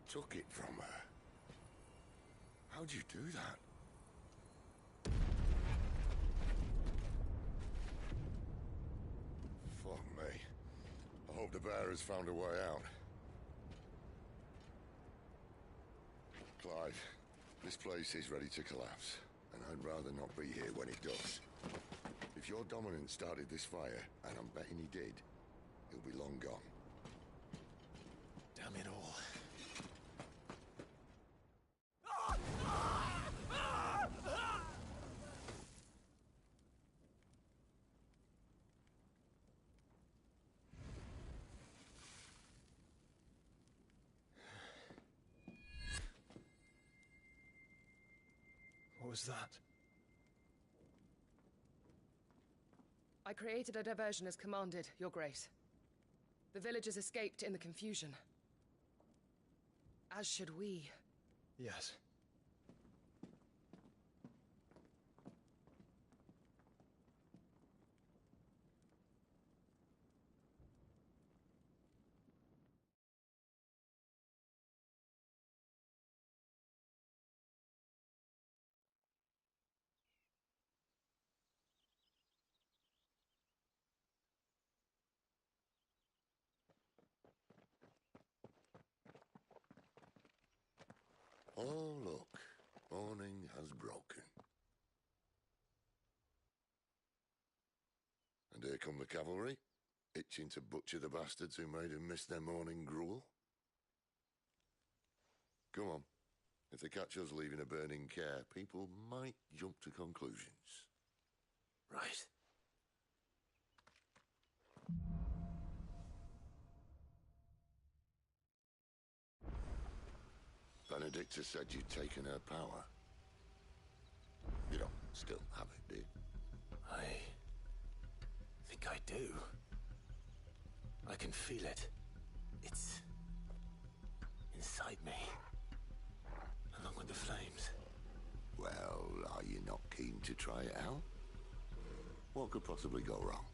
took it from her. How'd you do that? Fuck me. I hope the bear has found a way out. Clive, this place is ready to collapse, and I'd rather not be here when it does. If your dominant started this fire, and I'm betting he did, he'll be long gone. Damn it all. What was that? I created a diversion as commanded, Your Grace. The villagers escaped in the confusion. As should we. Yes. Oh, look. Morning has broken. And here come the cavalry, itching to butcher the bastards who made them miss their morning gruel. Come on. If they catch us leaving a burning care, people might jump to conclusions. Right. Benedicta said you'd taken her power. You don't still have it, do you? I think I do. I can feel it. It's inside me, along with the flames. Well, are you not keen to try it out? What could possibly go wrong?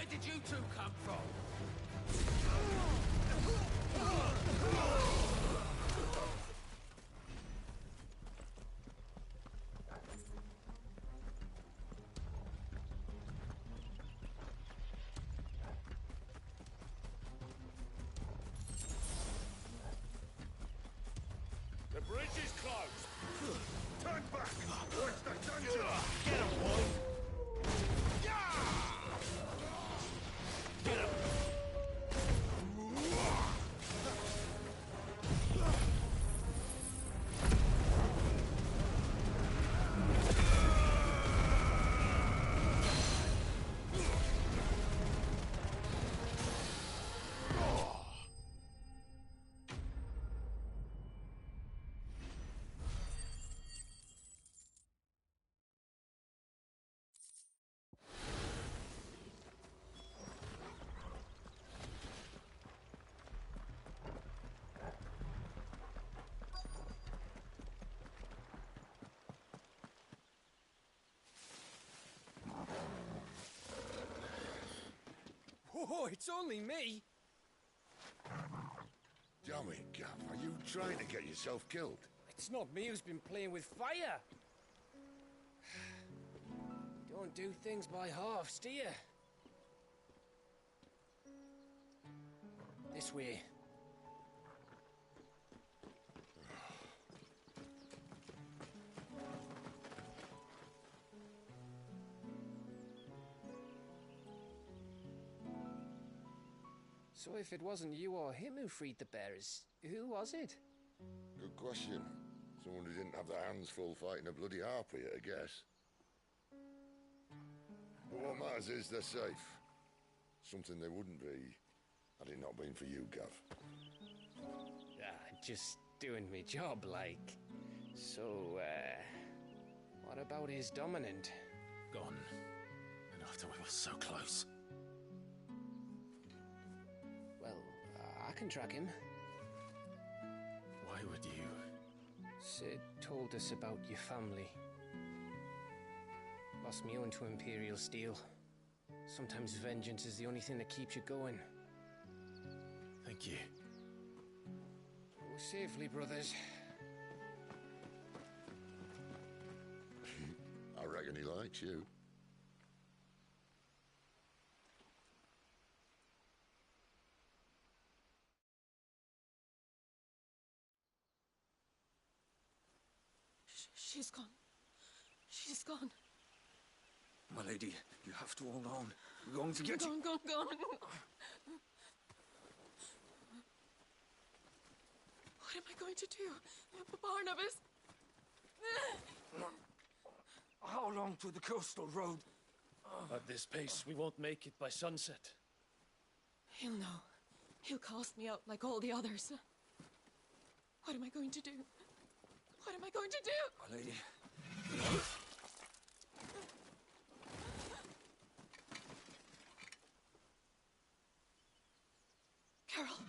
did you two come from? The bridge is closed. Turn back. Watch the dungeon. Get him, boy. Get him. Oh, it's only me. Damn it, Gav. Are you trying to get yourself killed? It's not me who's been playing with fire. Don't do things by halves, do you? This way. So if it wasn't you or him who freed the bearers, who was it? Good question. Someone who didn't have their hands full fighting a bloody harpy, I guess. But what matters is they're safe. Something they wouldn't be had it not been for you, Gav. Just doing my job, like. So, what about his dominant? Gone. And after we were so close. Well, I can track him. Why would you? Sid told us about your family. Lost me own to Imperial Steel. Sometimes vengeance is the only thing that keeps you going. Thank you. Go safely, brothers. I reckon he likes you. She's gone. She's gone. My lady, you have to hold on. We're going to get you. Gone. What am I going to do? Barnabas? How long to the coastal road? At this pace, we won't make it by sunset. He'll know. He'll cast me out like all the others. What am I going to do? What am I going to do? My lady. Carol.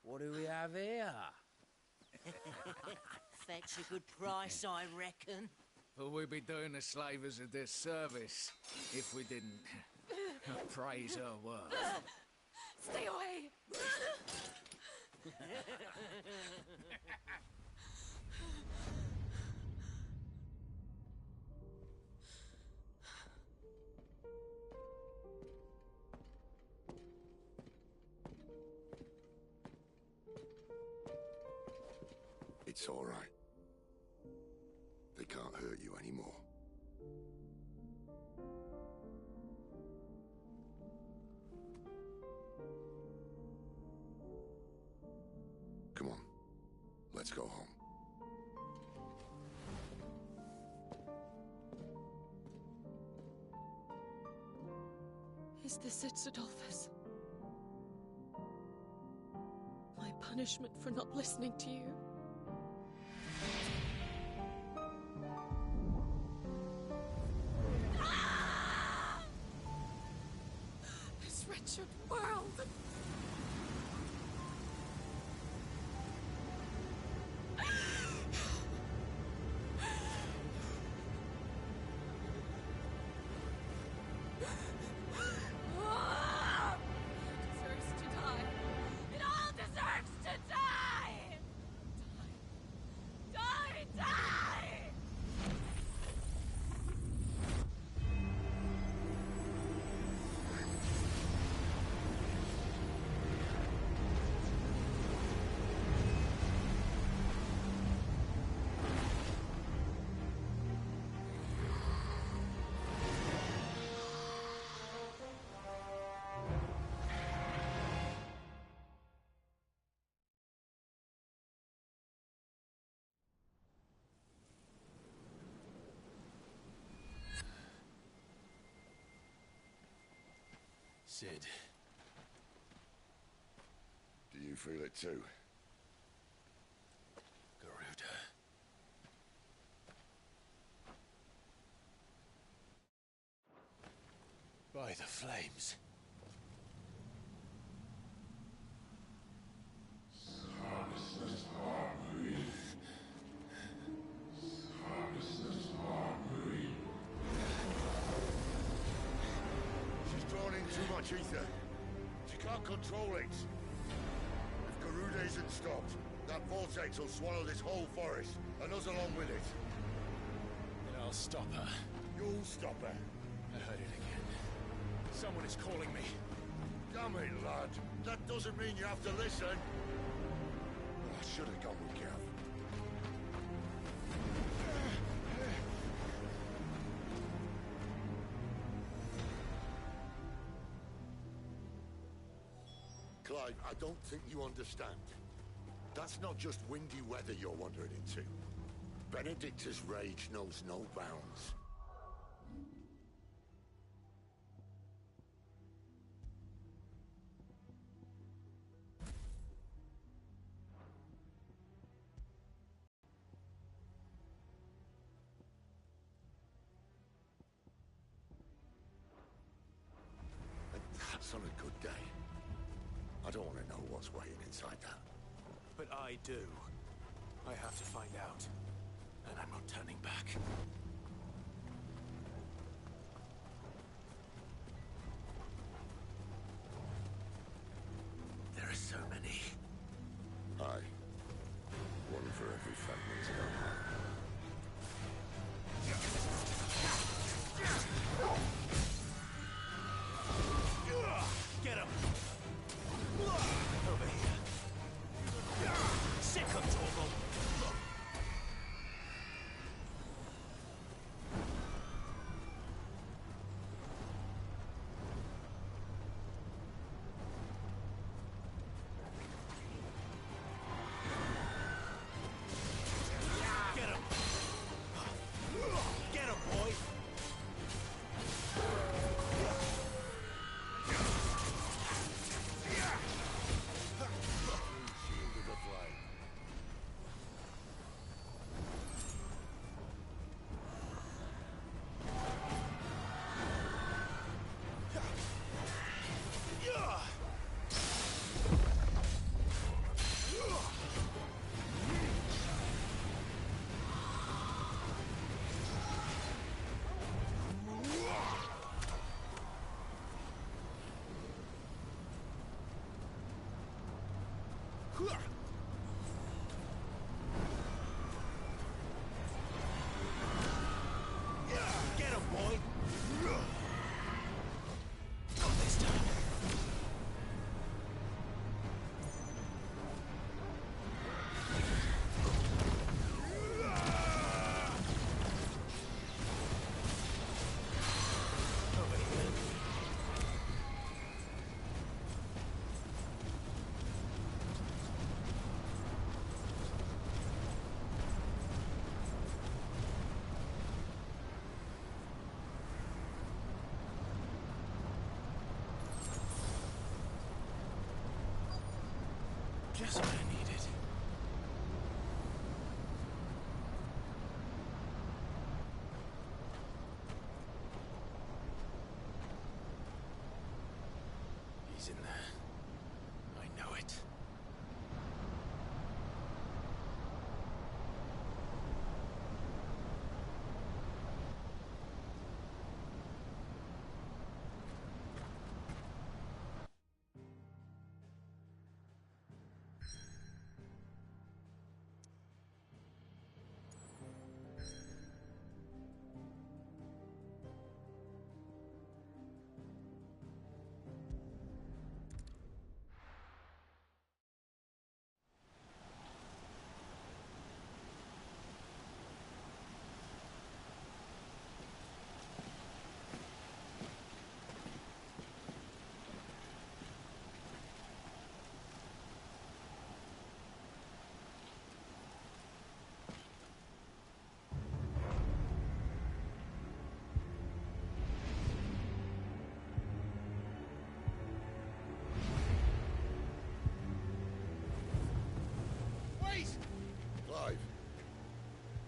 What do we have here? Fetch a good price, I reckon. Well, we'd be doing the slavers a disservice if we didn't praise her work. Stay away! It's all right. They can't hurt you anymore. Come on. Let's go home. Is this it, Adolphus? My punishment for not listening to you? Sid. Do you feel it too? Garuda. By the flames. She's drawn in too much ether. She can't control it. If Garuda isn't stopped, that vortex will swallow this whole forest, and us along with it. Then I'll stop her. You'll stop her. I heard it again. Someone is calling me. Damn it, lad. That doesn't mean you have to listen. I should have gone with Gav. Clive, I don't think you understand. That's not just windy weather you're wandering into. Benedicta's rage knows no bounds. And that's on a good day. I don't want to know what's waiting inside that. But I do. I have to find out. And I'm not turning back. There are so many. Aye. One for every family's gone. Get him! Over here. Sick of Torgal!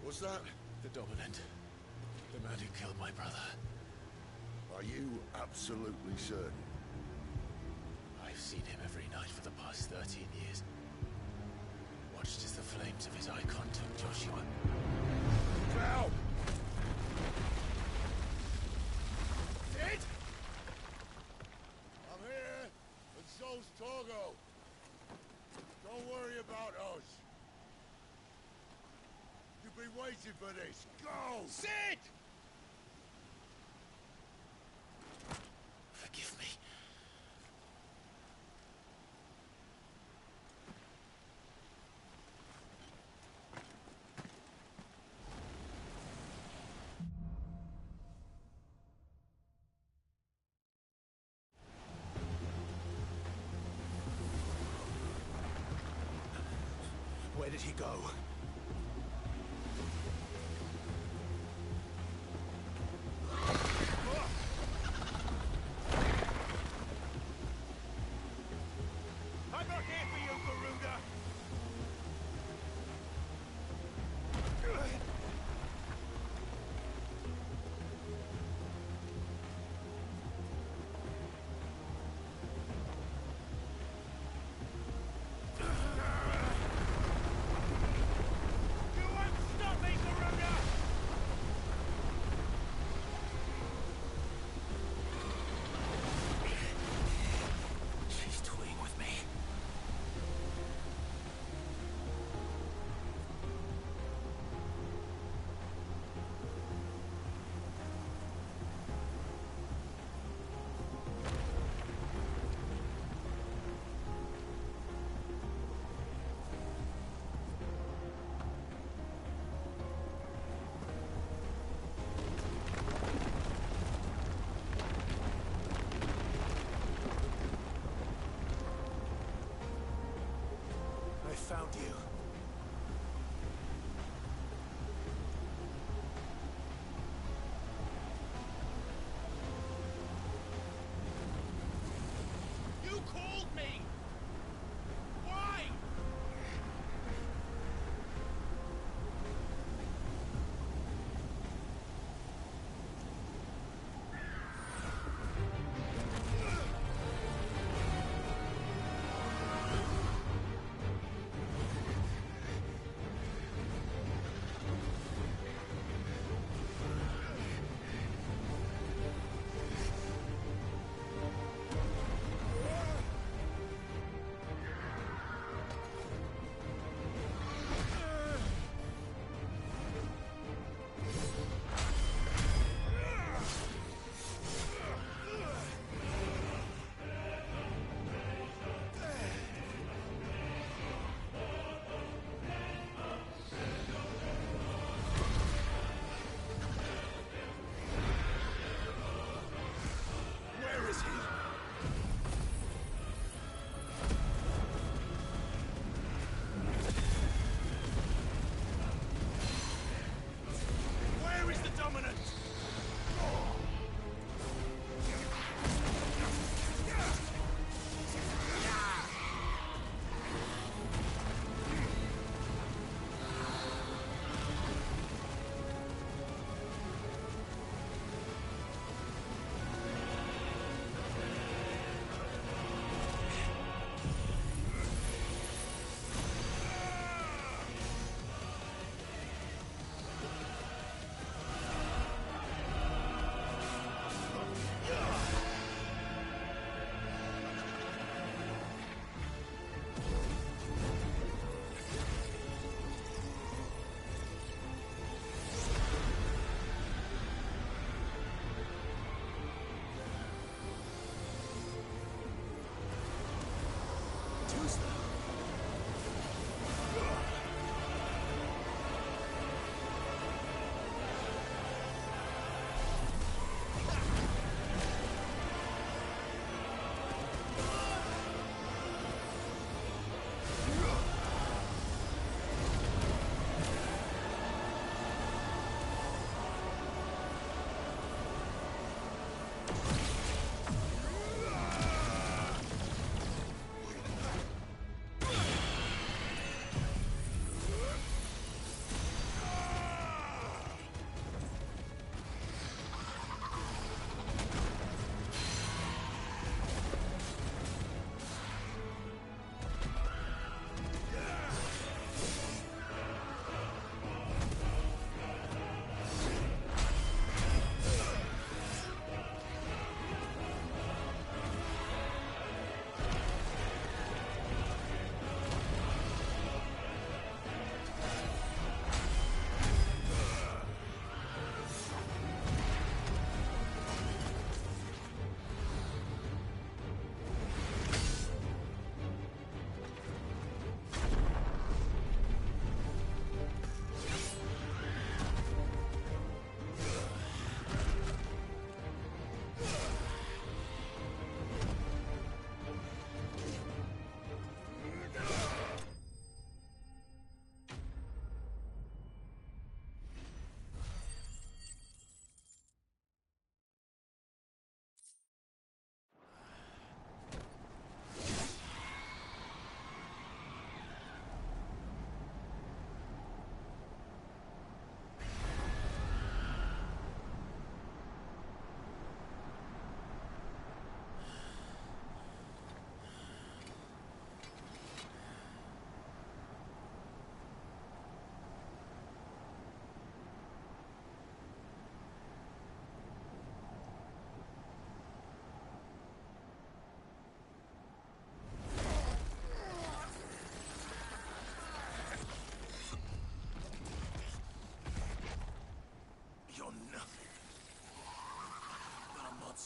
What's that? The Dominant. The man who killed my brother. Are you absolutely certain? I've seen him every night for the past 13 years. Watched as the flames of his icon took Joshua. Down! Sid! I'm here, and so's Torgo. Don't worry about us. You've been waiting for this. Go! Sid! Forgive me. Where did he go? I'm not here for you, Garuda! You won't stop me, Garuda! She's toying with me. I found you. You called me! Why?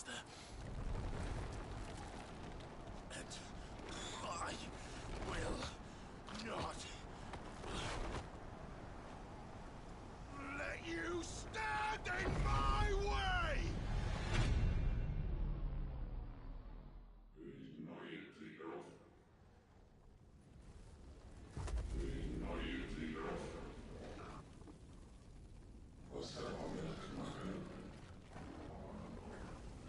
master. And I will not let you stand in my way!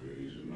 Is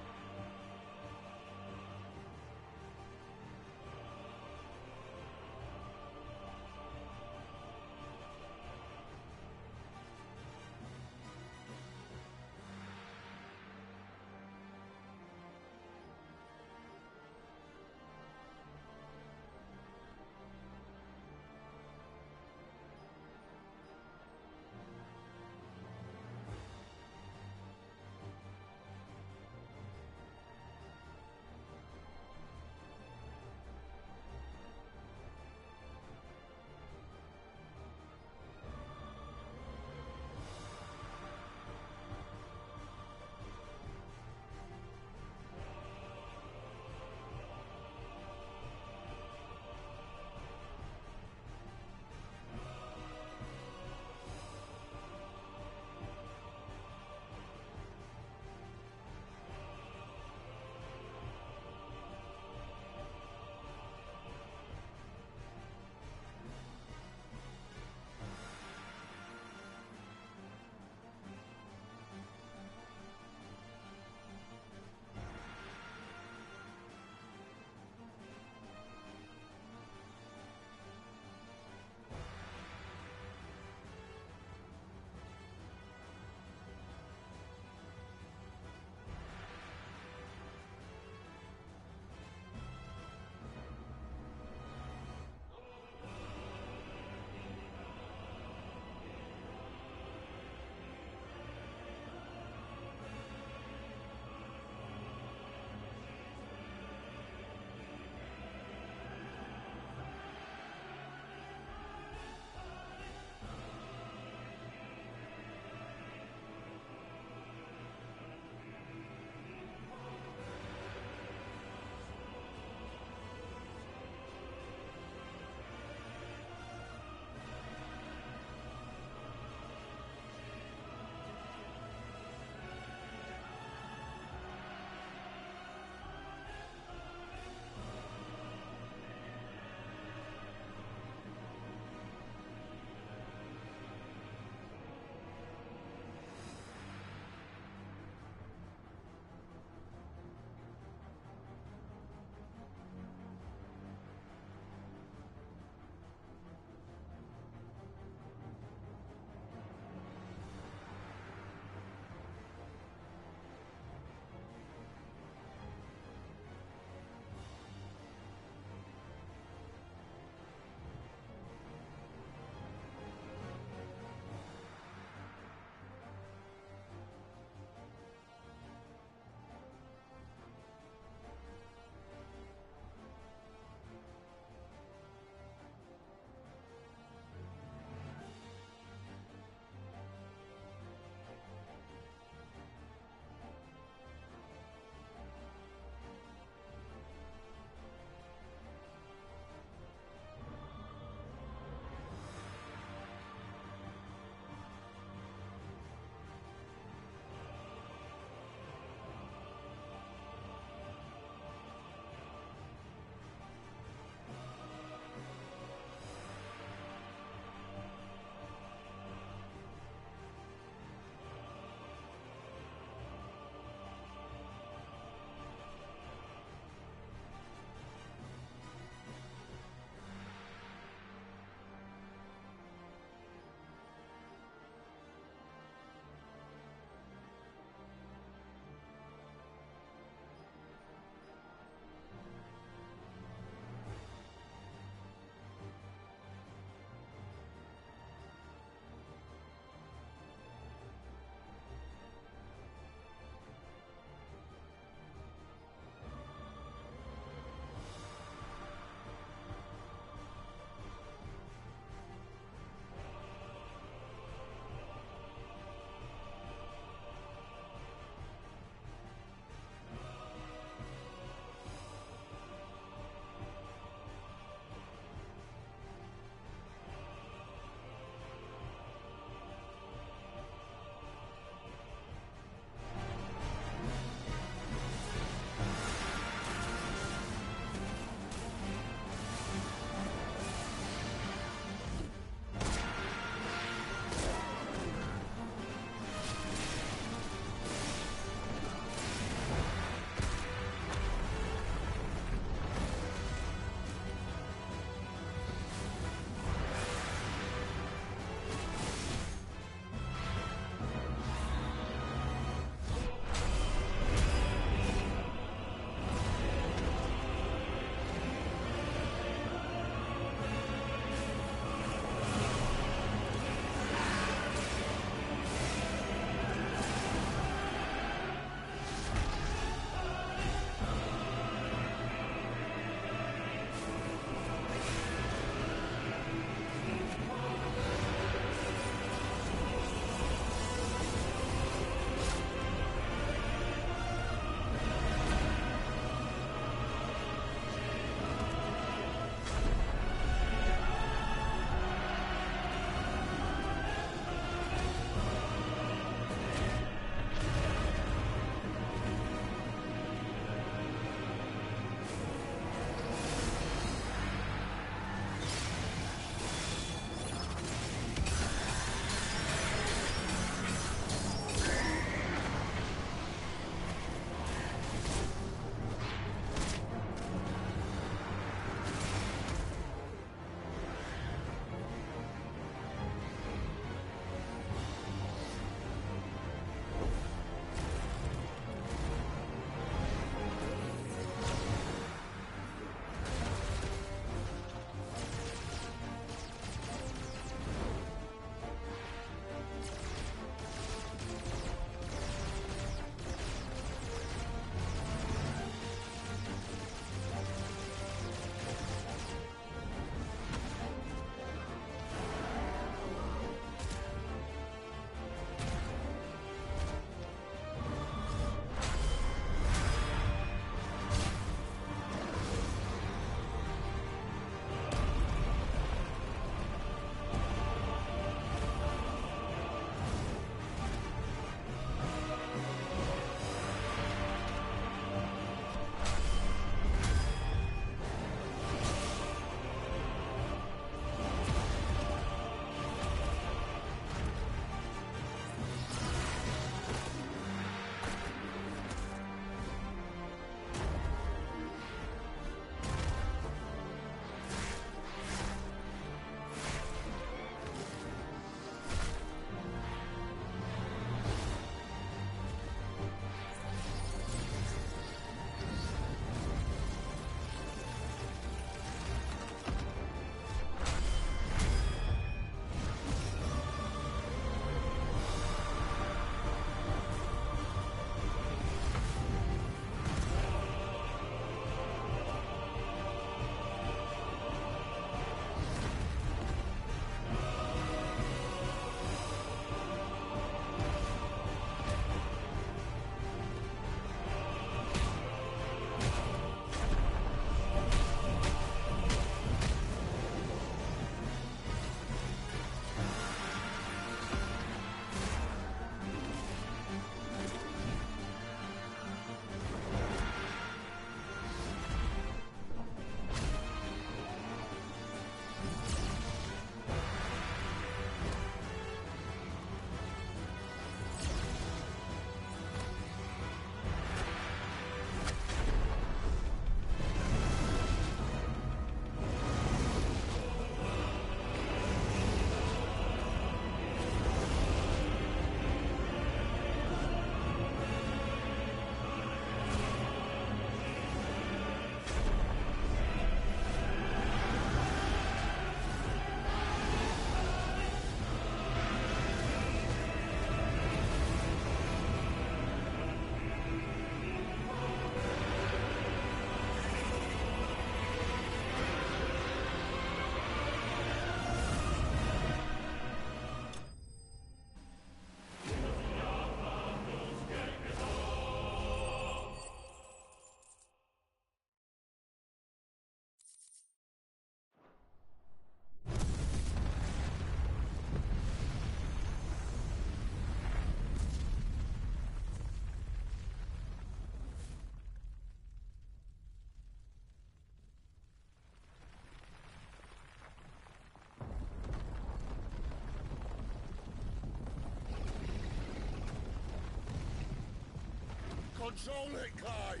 Control it, Clive!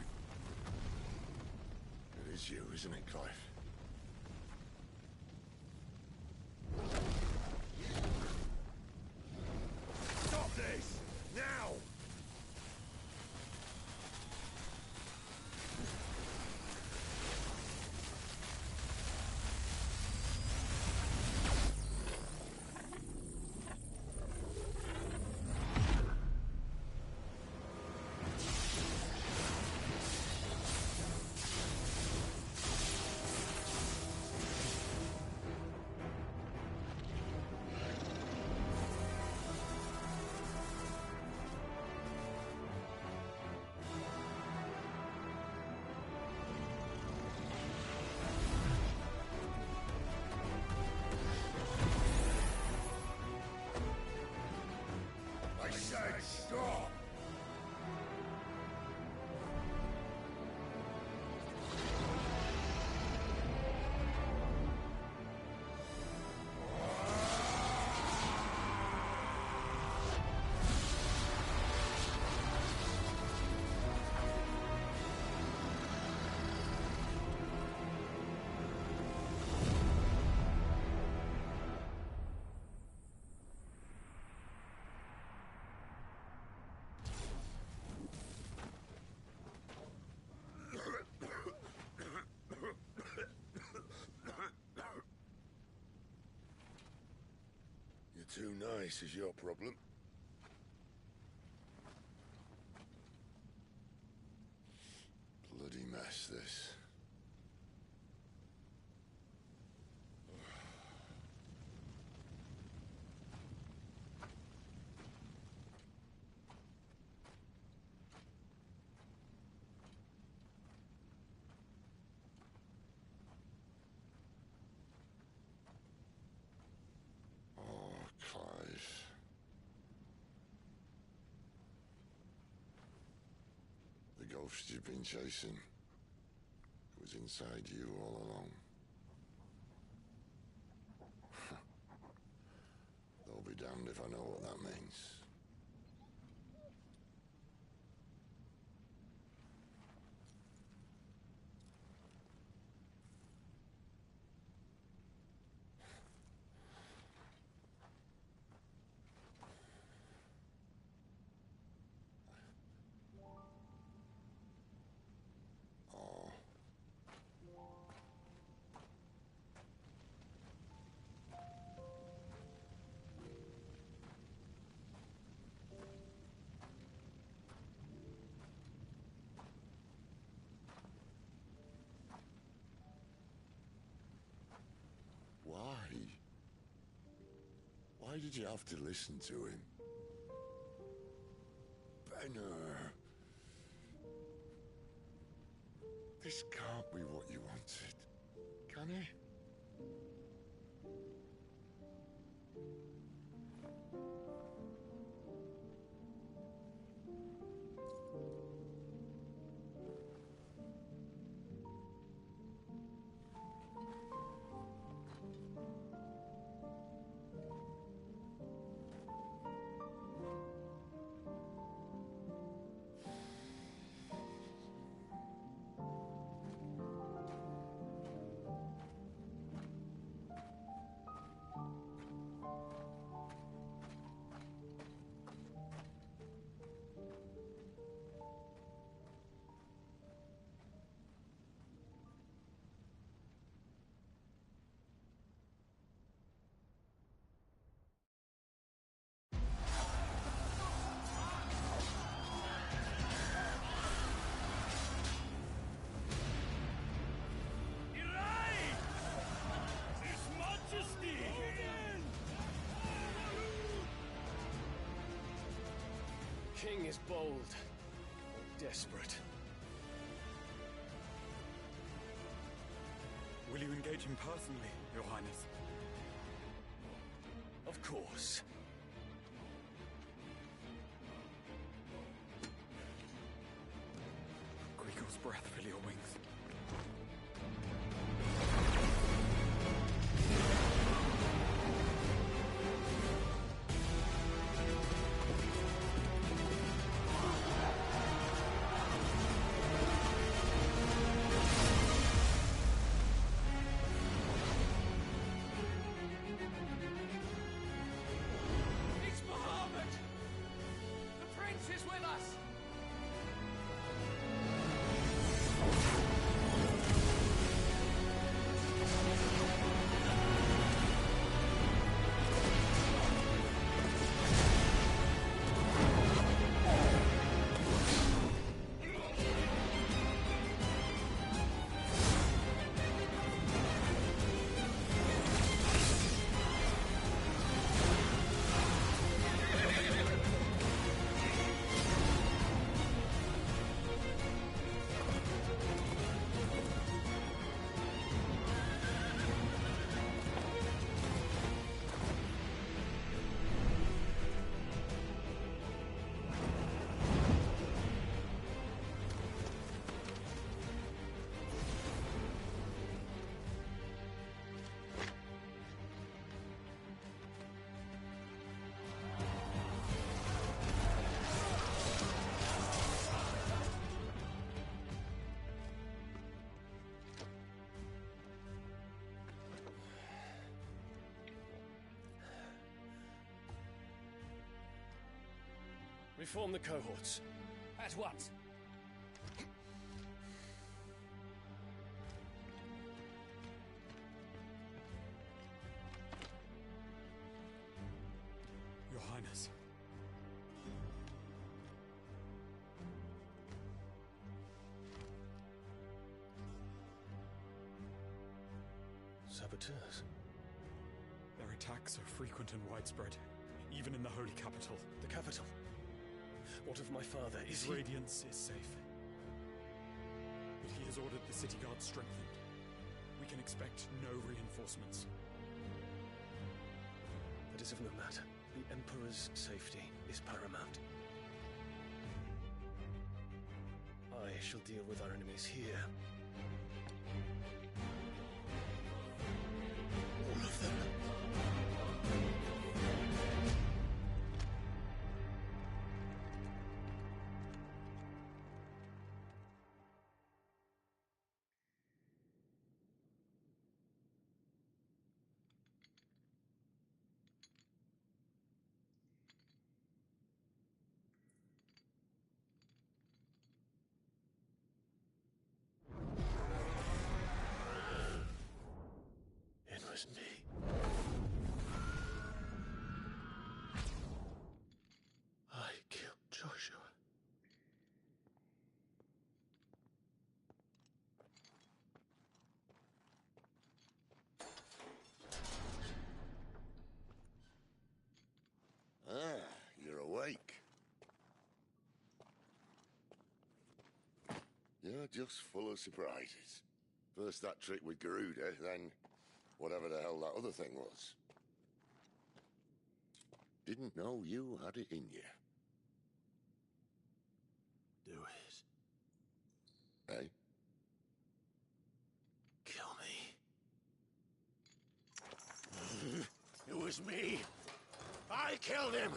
It is you, isn't it, Clive? Stop this! Now! I said stop! You're too nice is your problem. Bloody mess, this. Clive. The ghost you've been chasing was inside you all along. I'll be damned if I know what that means. Why did you have to listen to him? Benner. This can't be what you wanted, can it? King is bold, or desperate. Will you engage him personally, Your Highness? Of course. Greagor's breath fill your wings. Reform the cohorts. At once. Your Highness. Saboteurs? Their attacks are frequent and widespread, even in the holy capital. The capital? What of my father? His radiance is safe. But he has ordered the city guard strengthened. We can expect no reinforcements. That is of no matter. The Emperor's safety is paramount. I shall deal with our enemies here. All of them. It was me. I killed Joshua. Ah, you're awake. You're just full of surprises. First that trick with Garuda, then whatever the hell that other thing was. Didn't know you had it in you. Do it. Eh? Kill me. It was me. I killed him.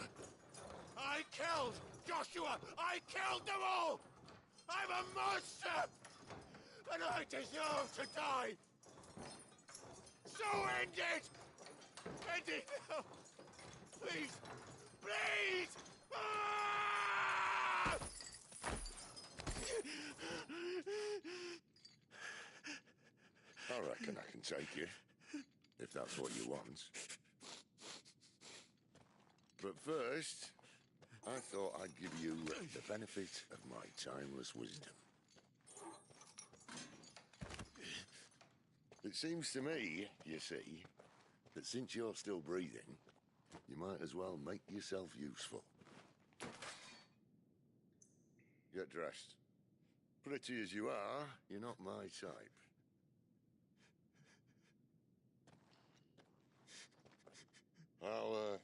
I killed Joshua. I killed them all. I'm a monster. And I deserve to die. So end it. End it now. Please. Please. Ah! I reckon I can take you, if that's what you want. But first, I thought I'd give you the benefit of my timeless wisdom. It seems to me, you see, that since you're still breathing, you might as well make yourself useful. Get dressed. Pretty as you are, you're not my type. I'll,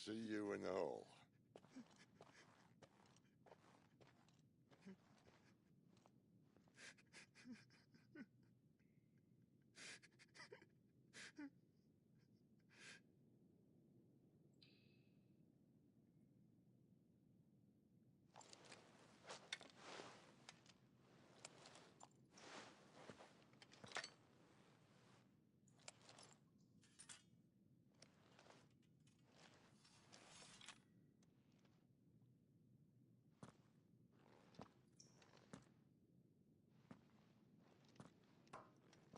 see you in the hall.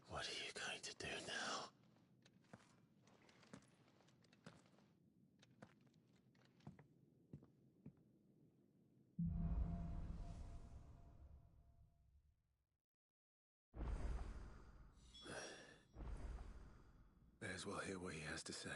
What are you going to do now? May as well hear what he has to say.